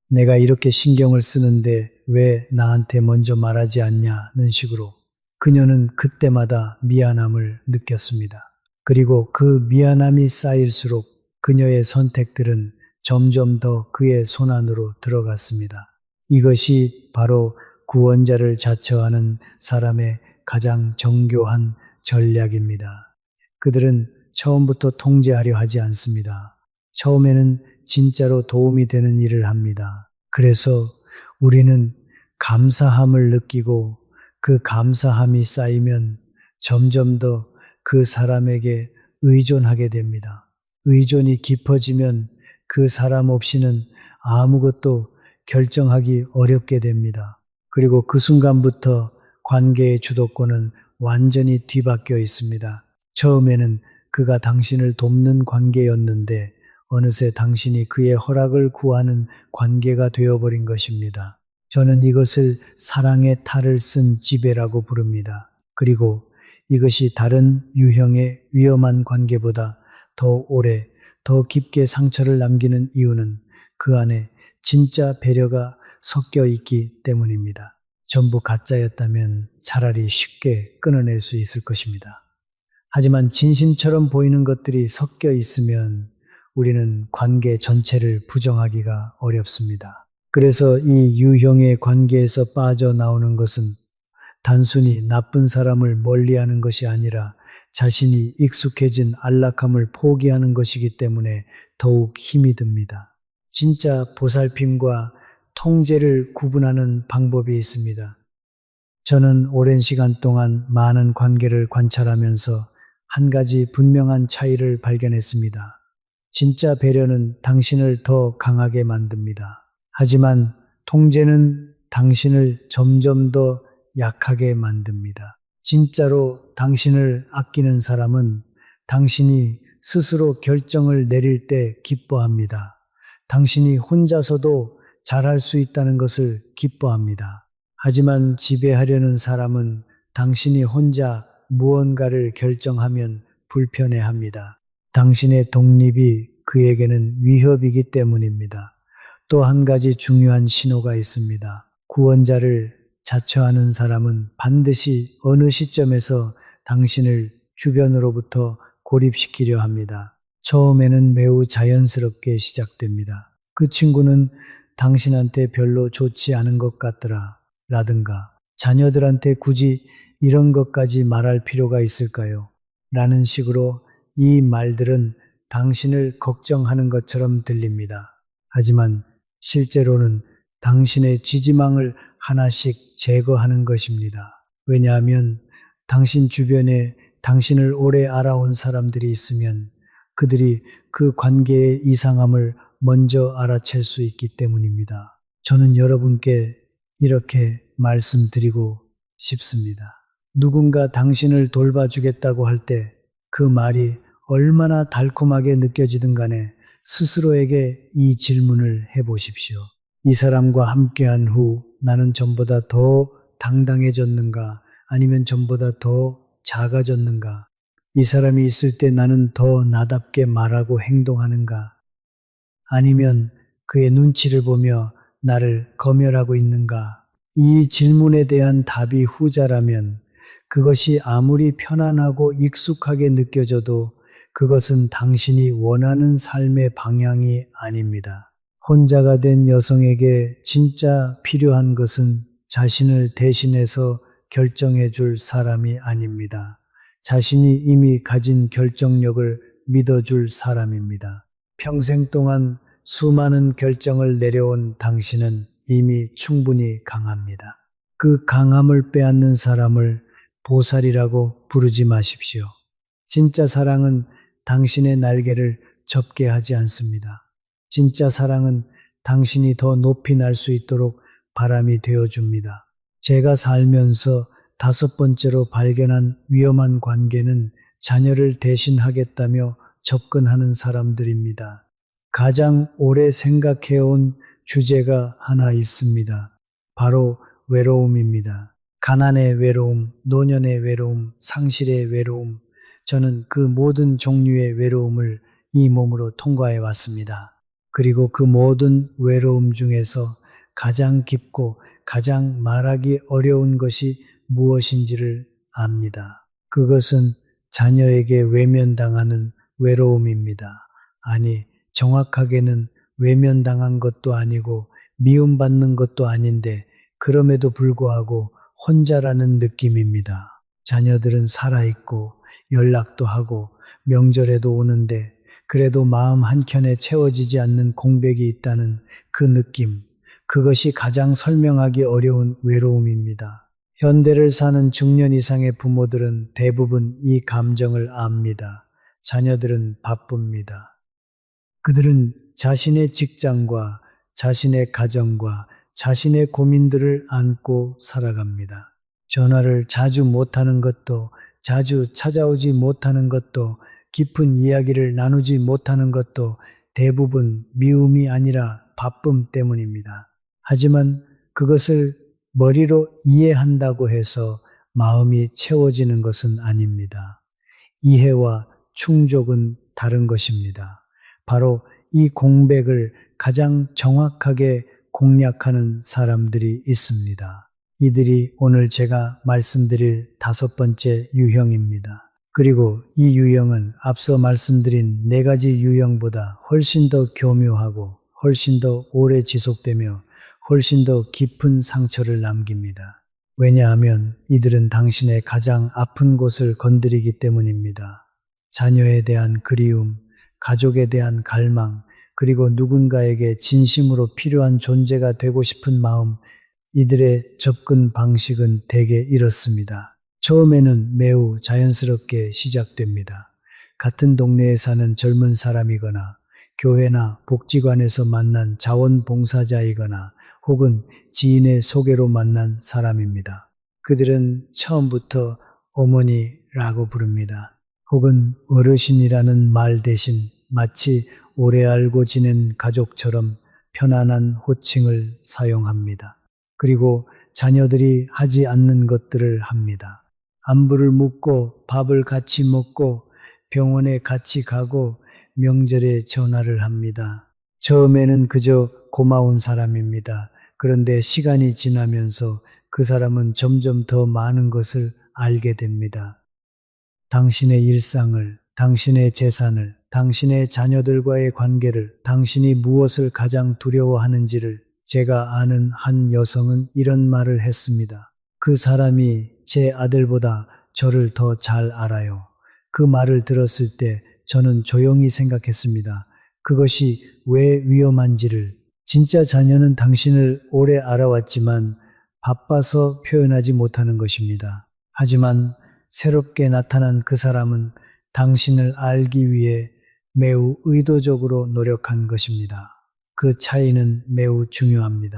내가 이렇게 신경을 쓰는데 왜 나한테 먼저 말하지 않냐는 식으로 그녀는 그때마다 미안함을 느꼈습니다. 그리고 그 미안함이 쌓일수록 그녀의 선택들은 점점 더 그의 손안으로 들어갔습니다. 이것이 바로 구원자를 자처하는 사람의 가장 정교한 전략입니다. 그들은 처음부터 통제하려 하지 않습니다. 처음에는 진짜로 도움이 되는 일을 합니다. 그래서 우리는 감사함을 느끼고 그 감사함이 쌓이면 점점 더 그 사람에게 의존하게 됩니다. 의존이 깊어지면 그 사람 없이는 아무것도 결정하기 어렵게 됩니다. 그리고 그 순간부터 관계의 주도권은 완전히 뒤바뀌어 있습니다. 처음에는 그가 당신을 돕는 관계였는데 어느새 당신이 그의 허락을 구하는 관계가 되어버린 것입니다. 저는 이것을 사랑의 탈을 쓴 지배라고 부릅니다. 그리고 이것이 다른 유형의 위험한 관계보다 더 오래, 더 깊게 상처를 남기는 이유는 그 안에 진짜 배려가 섞여 있기 때문입니다. 전부 가짜였다면 차라리 쉽게 끊어낼 수 있을 것입니다. 하지만 진심처럼 보이는 것들이 섞여 있으면 우리는 관계 전체를 부정하기가 어렵습니다. 그래서 이 유형의 관계에서 빠져나오는 것은 단순히 나쁜 사람을 멀리하는 것이 아니라 자신이 익숙해진 안락함을 포기하는 것이기 때문에 더욱 힘이 듭니다. 진짜 보살핌과 통제를 구분하는 방법이 있습니다. 저는 오랜 시간 동안 많은 관계를 관찰하면서 한 가지 분명한 차이를 발견했습니다. 진짜 배려는 당신을 더 강하게 만듭니다. 하지만 통제는 당신을 점점 더 약하게 만듭니다. 진짜로 당신을 아끼는 사람은 당신이 스스로 결정을 내릴 때 기뻐합니다. 당신이 혼자서도 잘할 수 있다는 것을 기뻐합니다. 하지만 지배하려는 사람은 당신이 혼자 무언가를 결정하면 불편해합니다. 당신의 독립이 그에게는 위협이기 때문입니다. 또 한 가지 중요한 신호가 있습니다. 구원자를 자처하는 사람은 반드시 어느 시점에서 당신을 주변으로부터 고립시키려 합니다. 처음에는 매우 자연스럽게 시작됩니다. 그 친구는 당신한테 별로 좋지 않은 것 같더라 라든가 자녀들한테 굳이 이런 것까지 말할 필요가 있을까요? 라는 식으로 이 말들은 당신을 걱정하는 것처럼 들립니다. 하지만 실제로는 당신의 지지망을 하나씩 제거하는 것입니다. 왜냐하면 당신 주변에 당신을 오래 알아온 사람들이 있으면 그들이 그 관계의 이상함을 먼저 알아챌 수 있기 때문입니다. 저는 여러분께 이렇게 말씀드리고 싶습니다. 누군가 당신을 돌봐주겠다고 할 때 그 말이 얼마나 달콤하게 느껴지든 간에 스스로에게 이 질문을 해보십시오. 이 사람과 함께한 후 나는 전보다 더 당당해졌는가? 아니면 전보다 더 작아졌는가? 이 사람이 있을 때 나는 더 나답게 말하고 행동하는가? 아니면 그의 눈치를 보며 나를 검열하고 있는가? 이 질문에 대한 답이 후자라면 그것이 아무리 편안하고 익숙하게 느껴져도 그것은 당신이 원하는 삶의 방향이 아닙니다. 혼자가 된 여성에게 진짜 필요한 것은 자신을 대신해서 결정해 줄 사람이 아닙니다. 자신이 이미 가진 결정력을 믿어줄 사람입니다. 평생 동안 수많은 결정을 내려온 당신은 이미 충분히 강합니다. 그 강함을 빼앗는 사람을 보살이라고 부르지 마십시오. 진짜 사랑은 당신의 날개를 접게 하지 않습니다. 진짜 사랑은 당신이 더 높이 날 수 있도록 바람이 되어줍니다. 제가 살면서 5번째로 발견한 위험한 관계는 자녀를 대신하겠다며 접근하는 사람들입니다. 가장 오래 생각해온 주제가 하나 있습니다. 바로 외로움입니다. 가난의 외로움, 노년의 외로움, 상실의 외로움. 저는 그 모든 종류의 외로움을 이 몸으로 통과해 왔습니다. 그리고 그 모든 외로움 중에서 가장 깊고 가장 말하기 어려운 것이 무엇인지를 압니다. 그것은 자녀에게 외면당하는 외로움입니다. 아니, 정확하게는 외면당한 것도 아니고 미움받는 것도 아닌데 그럼에도 불구하고 혼자라는 느낌입니다. 자녀들은 살아있고 연락도 하고 명절에도 오는데 그래도 마음 한켠에 채워지지 않는 공백이 있다는 그 느낌, 그것이 가장 설명하기 어려운 외로움입니다. 현대를 사는 중년 이상의 부모들은 대부분 이 감정을 압니다. 자녀들은 바쁩니다. 그들은 자신의 직장과 자신의 가정과 자신의 고민들을 안고 살아갑니다. 전화를 자주 못하는 것도, 자주 찾아오지 못하는 것도, 깊은 이야기를 나누지 못하는 것도 대부분 미움이 아니라 바쁨 때문입니다. 하지만 그것을 머리로 이해한다고 해서 마음이 채워지는 것은 아닙니다. 이해와 충족은 다른 것입니다. 바로 이 공백을 가장 정확하게 공략하는 사람들이 있습니다. 이들이 오늘 제가 말씀드릴 5번째 유형입니다. 그리고 이 유형은 앞서 말씀드린 4가지 유형보다 훨씬 더 교묘하고 훨씬 더 오래 지속되며 훨씬 더 깊은 상처를 남깁니다. 왜냐하면 이들은 당신의 가장 아픈 곳을 건드리기 때문입니다. 자녀에 대한 그리움, 가족에 대한 갈망, 그리고 누군가에게 진심으로 필요한 존재가 되고 싶은 마음, 이들의 접근 방식은 대개 이렇습니다. 처음에는 매우 자연스럽게 시작됩니다. 같은 동네에 사는 젊은 사람이거나 교회나 복지관에서 만난 자원봉사자이거나 혹은 지인의 소개로 만난 사람입니다. 그들은 처음부터 어머니라고 부릅니다. 혹은 어르신이라는 말 대신 마치 오래 알고 지낸 가족처럼 편안한 호칭을 사용합니다. 그리고 자녀들이 하지 않는 것들을 합니다. 안부를 묻고 밥을 같이 먹고 병원에 같이 가고 명절에 전화를 합니다. 처음에는 그저 고마운 사람입니다. 그런데 시간이 지나면서 그 사람은 점점 더 많은 것을 알게 됩니다. 당신의 일상을, 당신의 재산을, 당신의 자녀들과의 관계를, 당신이 무엇을 가장 두려워하는지를. 제가 아는 한 여성은 이런 말을 했습니다. 그 사람이 제 아들보다 저를 더 잘 알아요. 그 말을 들었을 때 저는 조용히 생각했습니다. 그것이 왜 위험한지를. 진짜 자녀는 당신을 오래 알아왔지만 바빠서 표현하지 못하는 것입니다. 하지만 새롭게 나타난 그 사람은 당신을 알기 위해 매우 의도적으로 노력한 것입니다. 그 차이는 매우 중요합니다.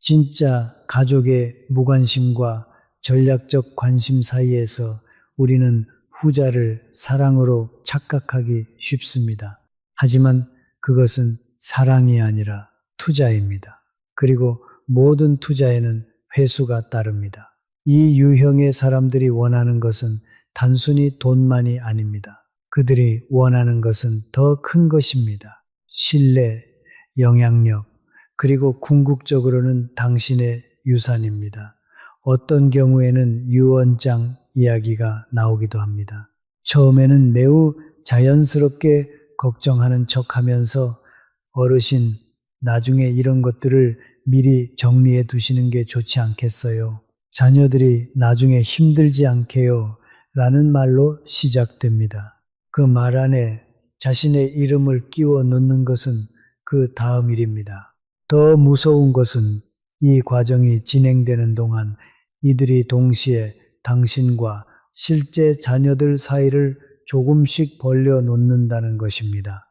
진짜 가족의 무관심과 전략적 관심 사이에서 우리는 후자를 사랑으로 착각하기 쉽습니다. 하지만 그것은 사랑이 아니라 투자입니다. 그리고 모든 투자에는 회수가 따릅니다. 이 유형의 사람들이 원하는 것은 단순히 돈만이 아닙니다. 그들이 원하는 것은 더 큰 것입니다. 신뢰, 영향력, 그리고 궁극적으로는 당신의 유산입니다. 어떤 경우에는 유언장 이야기가 나오기도 합니다. 처음에는 매우 자연스럽게 걱정하는 척하면서 어르신, 나중에 이런 것들을 미리 정리해 두시는 게 좋지 않겠어요? 자녀들이 나중에 힘들지 않게요? 라는 말로 시작됩니다. 그 말 안에 자신의 이름을 끼워 넣는 것은 그 다음 일입니다. 더 무서운 것은 이 과정이 진행되는 동안 이들이 동시에 당신과 실제 자녀들 사이를 조금씩 벌려 놓는다는 것입니다.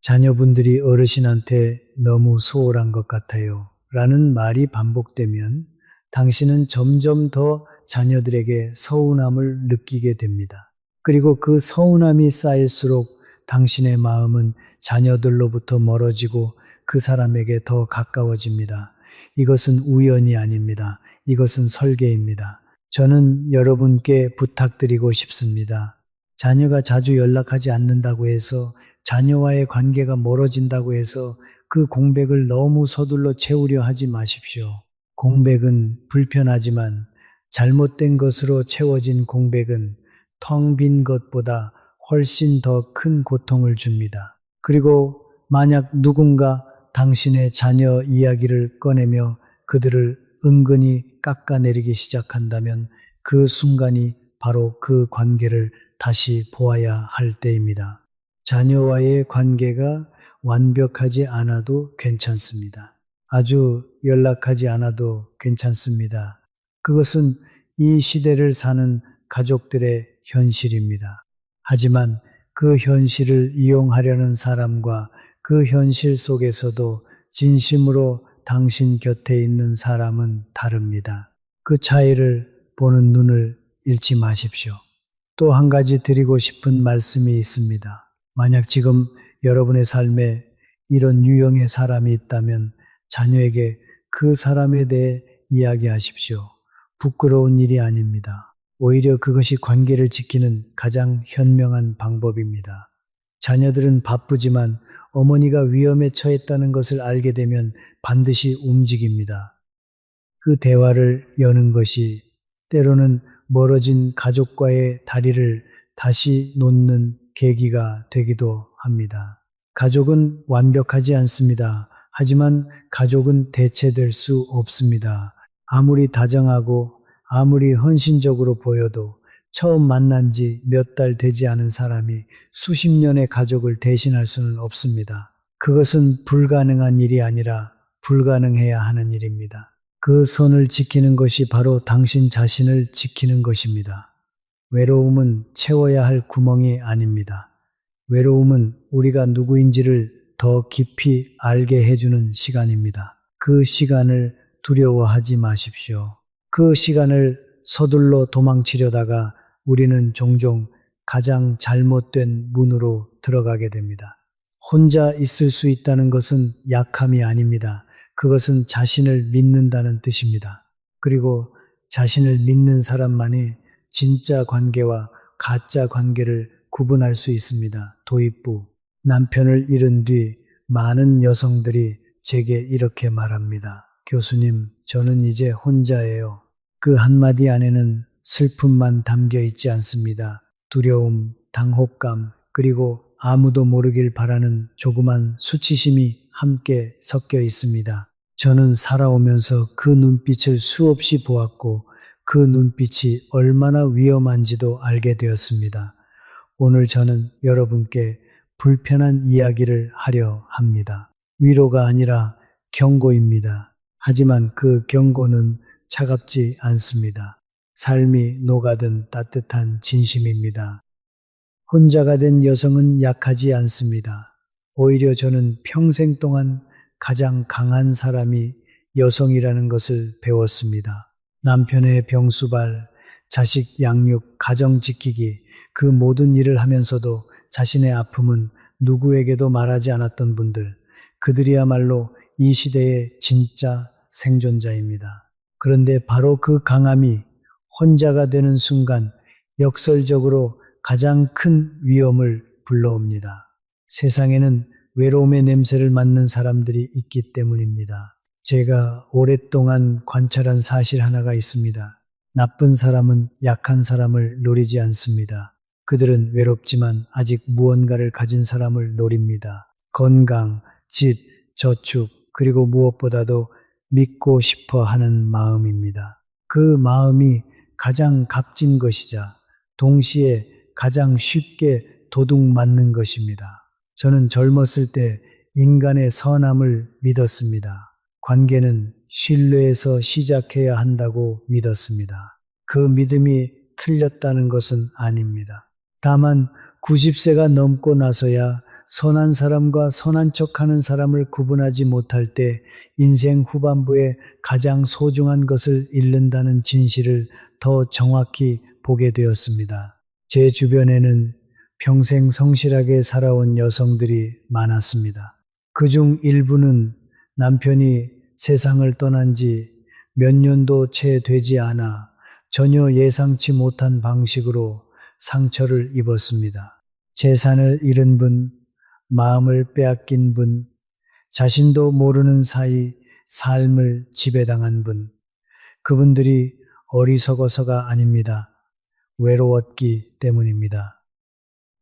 자녀분들이 어르신한테 너무 소홀한 것 같아요. 라는 말이 반복되면 당신은 점점 더 자녀들에게 서운함을 느끼게 됩니다. 그리고 그 서운함이 쌓일수록 당신의 마음은 자녀들로부터 멀어지고 그 사람에게 더 가까워집니다. 이것은 우연이 아닙니다. 이것은 설계입니다. 저는 여러분께 부탁드리고 싶습니다. 자녀가 자주 연락하지 않는다고 해서 자녀와의 관계가 멀어진다고 해서 그 공백을 너무 서둘러 채우려 하지 마십시오. 공백은 불편하지만 잘못된 것으로 채워진 공백은 텅 빈 것보다 훨씬 더 큰 고통을 줍니다. 그리고 만약 누군가 당신의 자녀 이야기를 꺼내며 그들을 은근히 깎아내리기 시작한다면 그 순간이 바로 그 관계를 다시 보아야 할 때입니다. 자녀와의 관계가 완벽하지 않아도 괜찮습니다. 아주 연락하지 않아도 괜찮습니다. 그것은 이 시대를 사는 가족들의 현실입니다. 하지만 그 현실을 이용하려는 사람과 그 현실 속에서도 진심으로 당신 곁에 있는 사람은 다릅니다. 그 차이를 보는 눈을 잃지 마십시오. 또 한 가지 드리고 싶은 말씀이 있습니다. 만약 지금 여러분의 삶에 이런 유형의 사람이 있다면 자녀에게 그 사람에 대해 이야기하십시오. 부끄러운 일이 아닙니다. 오히려 그것이 관계를 지키는 가장 현명한 방법입니다. 자녀들은 바쁘지만 어머니가 위험에 처했다는 것을 알게 되면 반드시 움직입니다. 그 대화를 여는 것이 때로는 멀어진 가족과의 다리를 다시 놓는 계기가 되기도 합니다. 가족은 완벽하지 않습니다. 하지만 가족은 대체될 수 없습니다. 아무리 다정하고 아무리 헌신적으로 보여도 처음 만난 지 몇 달 되지 않은 사람이 수십 년의 가족을 대신할 수는 없습니다. 그것은 불가능한 일이 아니라 불가능해야 하는 일입니다. 그 선을 지키는 것이 바로 당신 자신을 지키는 것입니다. 외로움은 채워야 할 구멍이 아닙니다. 외로움은 우리가 누구인지를 더 깊이 알게 해주는 시간입니다. 그 시간을 두려워하지 마십시오. 그 시간을 서둘러 도망치려다가 우리는 종종 가장 잘못된 문으로 들어가게 됩니다. 혼자 있을 수 있다는 것은 약함이 아닙니다. 그것은 자신을 믿는다는 뜻입니다. 그리고 자신을 믿는 사람만이 진짜 관계와 가짜 관계를 구분할 수 있습니다. 도입부. 남편을 잃은 뒤 많은 여성들이 제게 이렇게 말합니다. 교수님, 저는 이제 혼자예요. 그 한마디 안에는 슬픔만 담겨 있지 않습니다. 두려움, 당혹감, 그리고 아무도 모르길 바라는 조그만 수치심이 함께 섞여 있습니다. 저는 살아오면서 그 눈빛을 수없이 보았고 그 눈빛이 얼마나 위험한지도 알게 되었습니다. 오늘 저는 여러분께 불편한 이야기를 하려 합니다. 위로가 아니라 경고입니다. 하지만 그 경고는 차갑지 않습니다. 삶이 녹아든 따뜻한 진심입니다. 혼자가 된 여성은 약하지 않습니다. 오히려 저는 평생 동안 가장 강한 사람이 여성이라는 것을 배웠습니다. 남편의 병수발, 자식 양육, 가정 지키기, 그 모든 일을 하면서도 자신의 아픔은 누구에게도 말하지 않았던 분들, 그들이야말로 이 시대의 진짜 생존자입니다. 그런데 바로 그 강함이 혼자가 되는 순간 역설적으로 가장 큰 위험을 불러옵니다. 세상에는 외로움의 냄새를 맡는 사람들이 있기 때문입니다. 제가 오랫동안 관찰한 사실 하나가 있습니다. 나쁜 사람은 약한 사람을 노리지 않습니다. 그들은 외롭지만 아직 무언가를 가진 사람을 노립니다. 건강, 집, 저축, 그리고 무엇보다도 믿고 싶어 하는 마음입니다. 그 마음이 가장 값진 것이자 동시에 가장 쉽게 도둑 맞는 것입니다. 저는 젊었을 때 인간의 선함을 믿었습니다. 관계는 신뢰에서 시작해야 한다고 믿었습니다. 그 믿음이 틀렸다는 것은 아닙니다. 다만 90세가 넘고 나서야 선한 사람과 선한 척하는 사람을 구분하지 못할 때 인생 후반부에 가장 소중한 것을 잃는다는 진실을 더 정확히 보게 되었습니다. 제 주변에는 평생 성실하게 살아온 여성들이 많았습니다. 그중 일부는 남편이 세상을 떠난 지 몇 년도 채 되지 않아 전혀 예상치 못한 방식으로 상처를 입었습니다. 재산을 잃은 분, 마음을 빼앗긴 분, 자신도 모르는 사이 삶을 지배당한 분, 그분들이 어리석어서가 아닙니다. 외로웠기 때문입니다.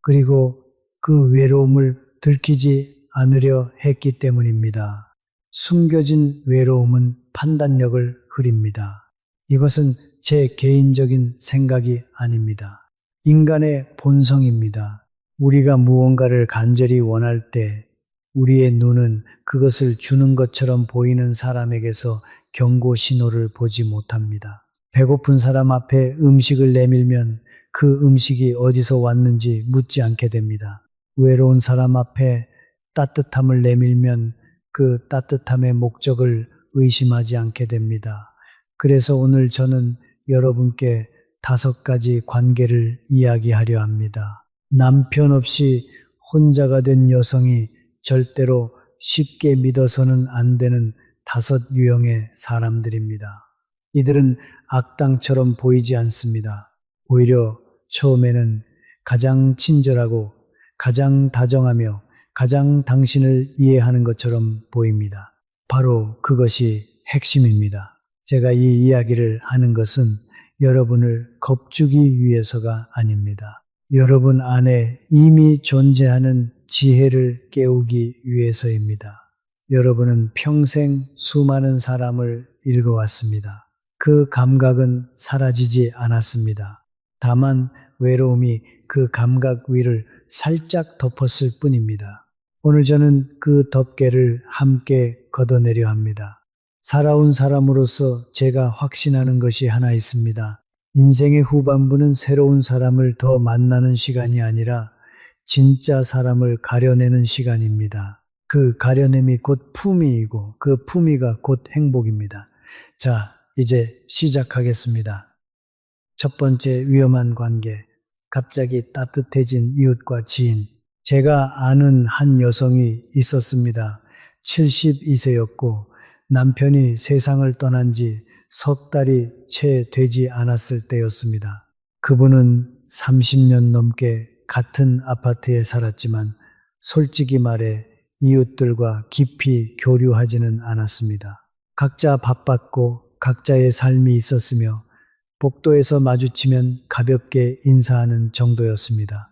그리고 그 외로움을 들키지 않으려 했기 때문입니다. 숨겨진 외로움은 판단력을 흐립니다. 이것은 제 개인적인 생각이 아닙니다. 인간의 본성입니다. 우리가 무언가를 간절히 원할 때 우리의 눈은 그것을 주는 것처럼 보이는 사람에게서 경고 신호를 보지 못합니다. 배고픈 사람 앞에 음식을 내밀면 그 음식이 어디서 왔는지 묻지 않게 됩니다. 외로운 사람 앞에 따뜻함을 내밀면 그 따뜻함의 목적을 의심하지 않게 됩니다. 그래서 오늘 저는 여러분께 5가지 관계를 이야기하려 합니다. 남편 없이 혼자가 된 여성이 절대로 쉽게 믿어서는 안 되는 5 유형의 사람들입니다. 이들은 악당처럼 보이지 않습니다. 오히려 처음에는 가장 친절하고 가장 다정하며 가장 당신을 이해하는 것처럼 보입니다. 바로 그것이 핵심입니다. 제가 이 이야기를 하는 것은 여러분을 겁주기 위해서가 아닙니다. 여러분 안에 이미 존재하는 지혜를 깨우기 위해서입니다. 여러분은 평생 수많은 사람을 읽어왔습니다. 그 감각은 사라지지 않았습니다. 다만 외로움이 그 감각 위를 살짝 덮었을 뿐입니다. 오늘 저는 그 덮개를 함께 걷어내려 합니다. 살아온 사람으로서 제가 확신하는 것이 하나 있습니다. 인생의 후반부는 새로운 사람을 더 만나는 시간이 아니라 진짜 사람을 가려내는 시간입니다. 그 가려냄이 곧 품위이고 그 품위가 곧 행복입니다. 자, 이제 시작하겠습니다. 첫 번째 위험한 관계, 갑자기 따뜻해진 이웃과 지인. 제가 아는 한 여성이 있었습니다. 72세였고 남편이 세상을 떠난 지 석 달이 채 되지 않았을 때였습니다. 그분은 30년 넘게 같은 아파트에 살았지만 솔직히 말해 이웃들과 깊이 교류하지는 않았습니다. 각자 바빴고 각자의 삶이 있었으며 복도에서 마주치면 가볍게 인사하는 정도였습니다.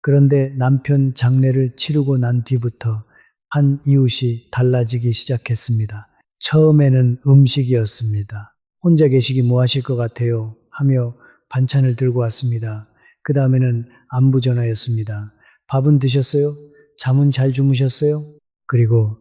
그런데 남편 장례를 치르고 난 뒤부터 한 이웃이 달라지기 시작했습니다. 처음에는 음식이었습니다. 혼자 계시기 뭐 하실 것 같아요? 하며 반찬을 들고 왔습니다. 그 다음에는 안부 전화였습니다. 밥은 드셨어요? 잠은 잘 주무셨어요? 그리고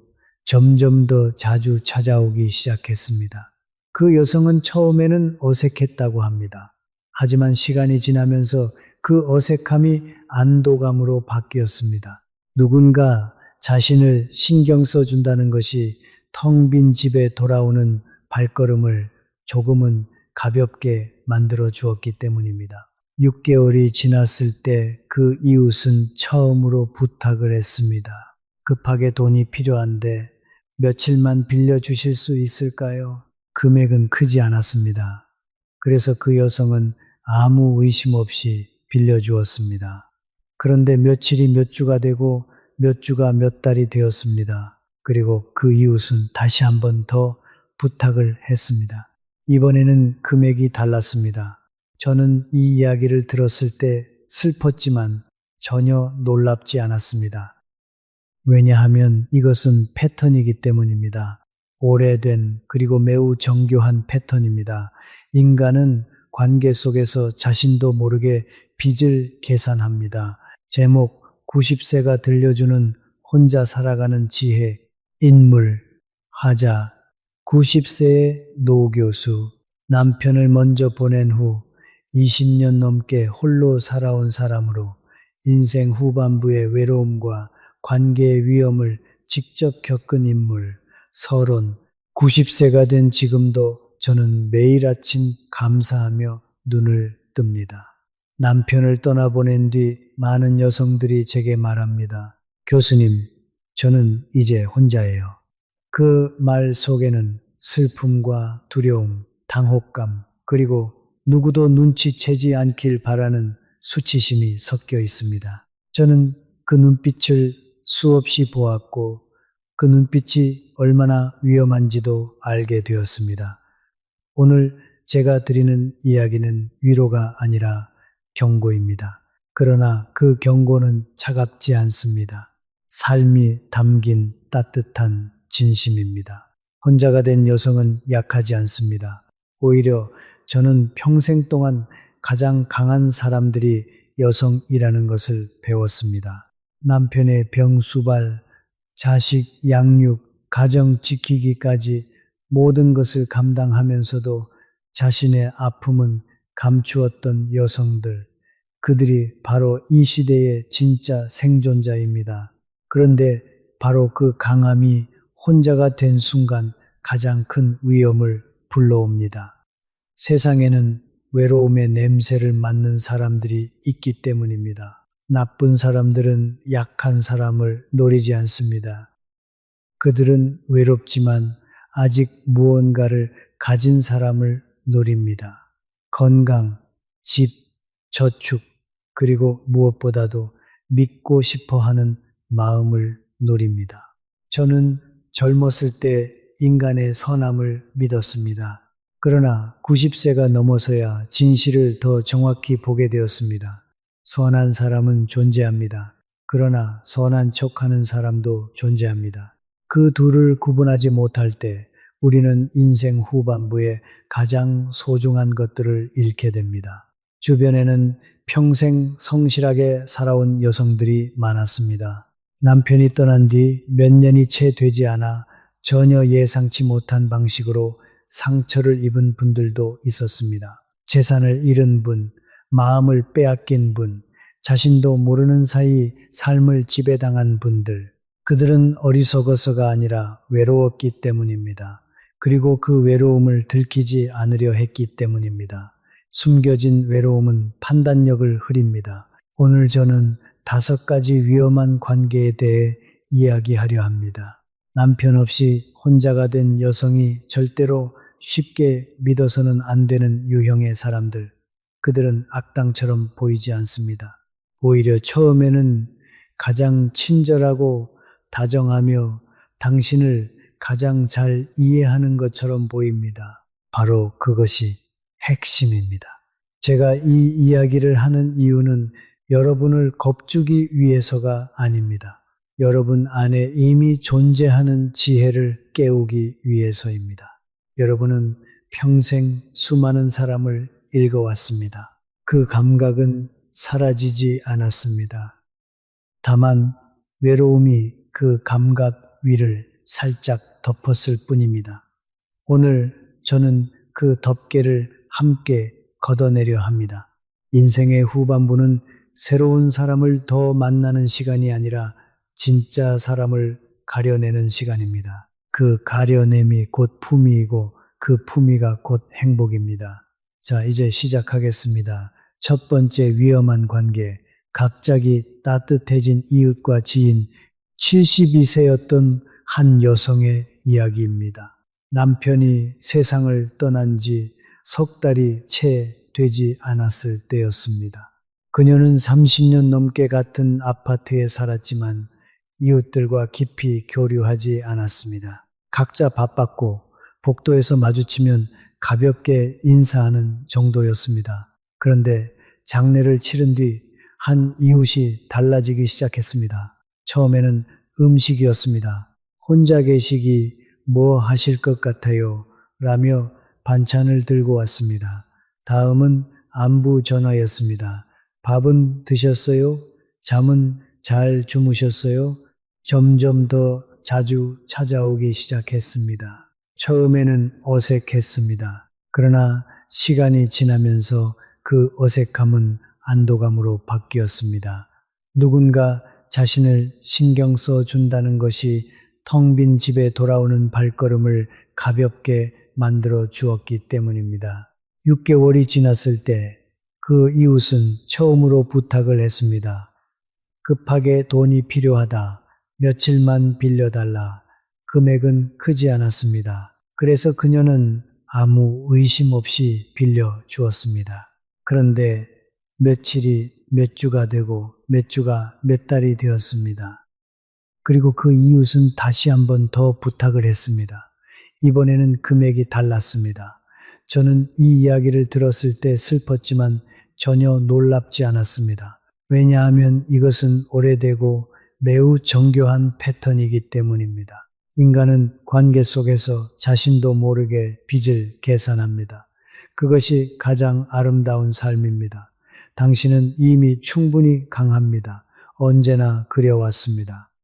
점점 더 자주 찾아오기 시작했습니다. 그 여성은 처음에는 어색했다고 합니다. 하지만 시간이 지나면서 그 어색함이 안도감으로 바뀌었습니다. 누군가 자신을 신경 써준다는 것이 텅 빈 집에 돌아오는 발걸음을 조금은 가볍게 만들어 주었기 때문입니다. 6개월이 지났을 때 그 이웃은 처음으로 부탁을 했습니다. 급하게 돈이 필요한데 며칠만 빌려주실 수 있을까요? 금액은 크지 않았습니다. 그래서 그 여성은 아무 의심 없이 빌려주었습니다. 그런데 며칠이 몇 주가 되고 몇 주가 몇 달이 되었습니다. 그리고 그 이웃은 다시 한 번 더 부탁을 했습니다. 이번에는 금액이 달랐습니다. 저는 이 이야기를 들었을 때 슬펐지만 전혀 놀랍지 않았습니다. 왜냐하면 이것은 패턴이기 때문입니다. 오래된 그리고 매우 정교한 패턴입니다. 인간은 관계 속에서 자신도 모르게 빚을 계산합니다. 제목 90세가 들려주는 혼자 살아가는 지혜. 인물 하자 90세의 노 교수. 남편을 먼저 보낸 후 20년 넘게 홀로 살아온 사람으로 인생 후반부의 외로움과 관계의 위험을 직접 겪은 인물. 서론 90세가 된 지금도 저는 매일 아침 감사하며 눈을 뜹니다. 남편을 떠나보낸 뒤 많은 여성들이 제게 말합니다. 교수님, 저는 이제 혼자예요. 그 말 속에는 슬픔과 두려움, 당혹감, 그리고 누구도 눈치채지 않길 바라는 수치심이 섞여 있습니다. 저는 그 눈빛을 수없이 보았고 그 눈빛이 얼마나 위험한지도 알게 되었습니다. 오늘 제가 드리는 이야기는 위로가 아니라 경고입니다. 그러나 그 경고는 차갑지 않습니다. 삶이 담긴 따뜻한 진심입니다. 혼자가 된 여성은 약하지 않습니다. 오히려 저는 평생 동안 가장 강한 사람들이 여성이라는 것을 배웠습니다. 남편의 병수발, 자식 양육, 가정 지키기까지 모든 것을 감당하면서도 자신의 아픔은 감추었던 여성들, 그들이 바로 이 시대의 진짜 생존자입니다. 그런데 바로 그 강함이 혼자가 된 순간 가장 큰 위험을 불러옵니다. 세상에는 외로움의 냄새를 맡는 사람들이 있기 때문입니다. 나쁜 사람들은 약한 사람을 노리지 않습니다. 그들은 외롭지만 아직 무언가를 가진 사람을 노립니다. 건강, 집, 저축, 그리고 무엇보다도 믿고 싶어 하는 마음을 노립니다. 저는 젊었을 때 인간의 선함을 믿었습니다. 그러나 90세가 넘어서야 진실을 더 정확히 보게 되었습니다. 선한 사람은 존재합니다. 그러나 선한 척하는 사람도 존재합니다. 그 둘을 구분하지 못할 때 우리는 인생 후반부에 가장 소중한 것들을 잃게 됩니다. 주변에는 평생 성실하게 살아온 여성들이 많았습니다. 남편이 떠난 뒤 몇 년이 채 되지 않아 전혀 예상치 못한 방식으로 상처를 입은 분들도 있었습니다. 재산을 잃은 분, 마음을 빼앗긴 분, 자신도 모르는 사이 삶을 지배당한 분들, 그들은 어리석어서가 아니라 외로웠기 때문입니다. 그리고 그 외로움을 들키지 않으려 했기 때문입니다. 숨겨진 외로움은 판단력을 흐립니다. 오늘 저는 5가지 위험한 관계에 대해 이야기하려 합니다. 남편 없이 혼자가 된 여성이 절대로 쉽게 믿어서는 안 되는 유형의 사람들, 그들은 악당처럼 보이지 않습니다. 오히려 처음에는 가장 친절하고 다정하며 당신을 가장 잘 이해하는 것처럼 보입니다. 바로 그것이 핵심입니다. 제가 이 이야기를 하는 이유는 여러분을 겁주기 위해서가 아닙니다. 여러분 안에 이미 존재하는 지혜를 깨우기 위해서입니다. 여러분은 평생 수많은 사람을 읽어왔습니다. 그 감각은 사라지지 않았습니다. 다만 외로움이 그 감각 위를 살짝 덮었을 뿐입니다. 오늘 저는 그 덮개를 함께 걷어내려 합니다. 인생의 후반부는 새로운 사람을 더 만나는 시간이 아니라 진짜 사람을 가려내는 시간입니다. 그 가려냄이 곧 품위이고 그 품위가 곧 행복입니다. 자, 이제 시작하겠습니다. 첫 번째 위험한 관계, 갑자기 따뜻해진 이웃과 지인, 72세였던 한 여성의 이야기입니다. 남편이 세상을 떠난 지 석 달이 채 되지 않았을 때였습니다. 그녀는 30년 넘게 같은 아파트에 살았지만 이웃들과 깊이 교류하지 않았습니다. 각자 바빴고 복도에서 마주치면 가볍게 인사하는 정도였습니다. 그런데 장례를 치른 뒤 한 이웃이 달라지기 시작했습니다. 처음에는 음식이었습니다. 혼자 계시기 뭐 하실 것 같아요? 라며 반찬을 들고 왔습니다. 다음은 안부 전화였습니다. 밥은 드셨어요? 잠은 잘 주무셨어요? 점점 더 자주 찾아오기 시작했습니다. 처음에는 어색했습니다. 그러나 시간이 지나면서 그 어색함은 안도감으로 바뀌었습니다. 누군가 자신을 신경 써 준다는 것이 텅 빈 집에 돌아오는 발걸음을 가볍게 만들어 주었기 때문입니다. 6개월이 지났을 때 그 이웃은 처음으로 부탁을 했습니다. 급하게 돈이 필요하다. 며칠만 빌려달라. 금액은 크지 않았습니다. 그래서 그녀는 아무 의심 없이 빌려 주었습니다. 그런데 며칠이 몇 주가 되고 몇 주가 몇 달이 되었습니다. 그리고 그 이웃은 다시 한번 더 부탁을 했습니다. 이번에는 금액이 달랐습니다. 저는 이 이야기를 들었을 때 슬펐지만 전혀 놀랍지 않았습니다. 왜냐하면 이것은 오래되고 매우 정교한 패턴이기 때문입니다. 인간은 관계 속에서 자신도 모르게 빚을 계산합니다. 그것이 가장 아름다운 삶입니다. 당신은 이미 충분히 강합니다. 언제나 그려왔습니다.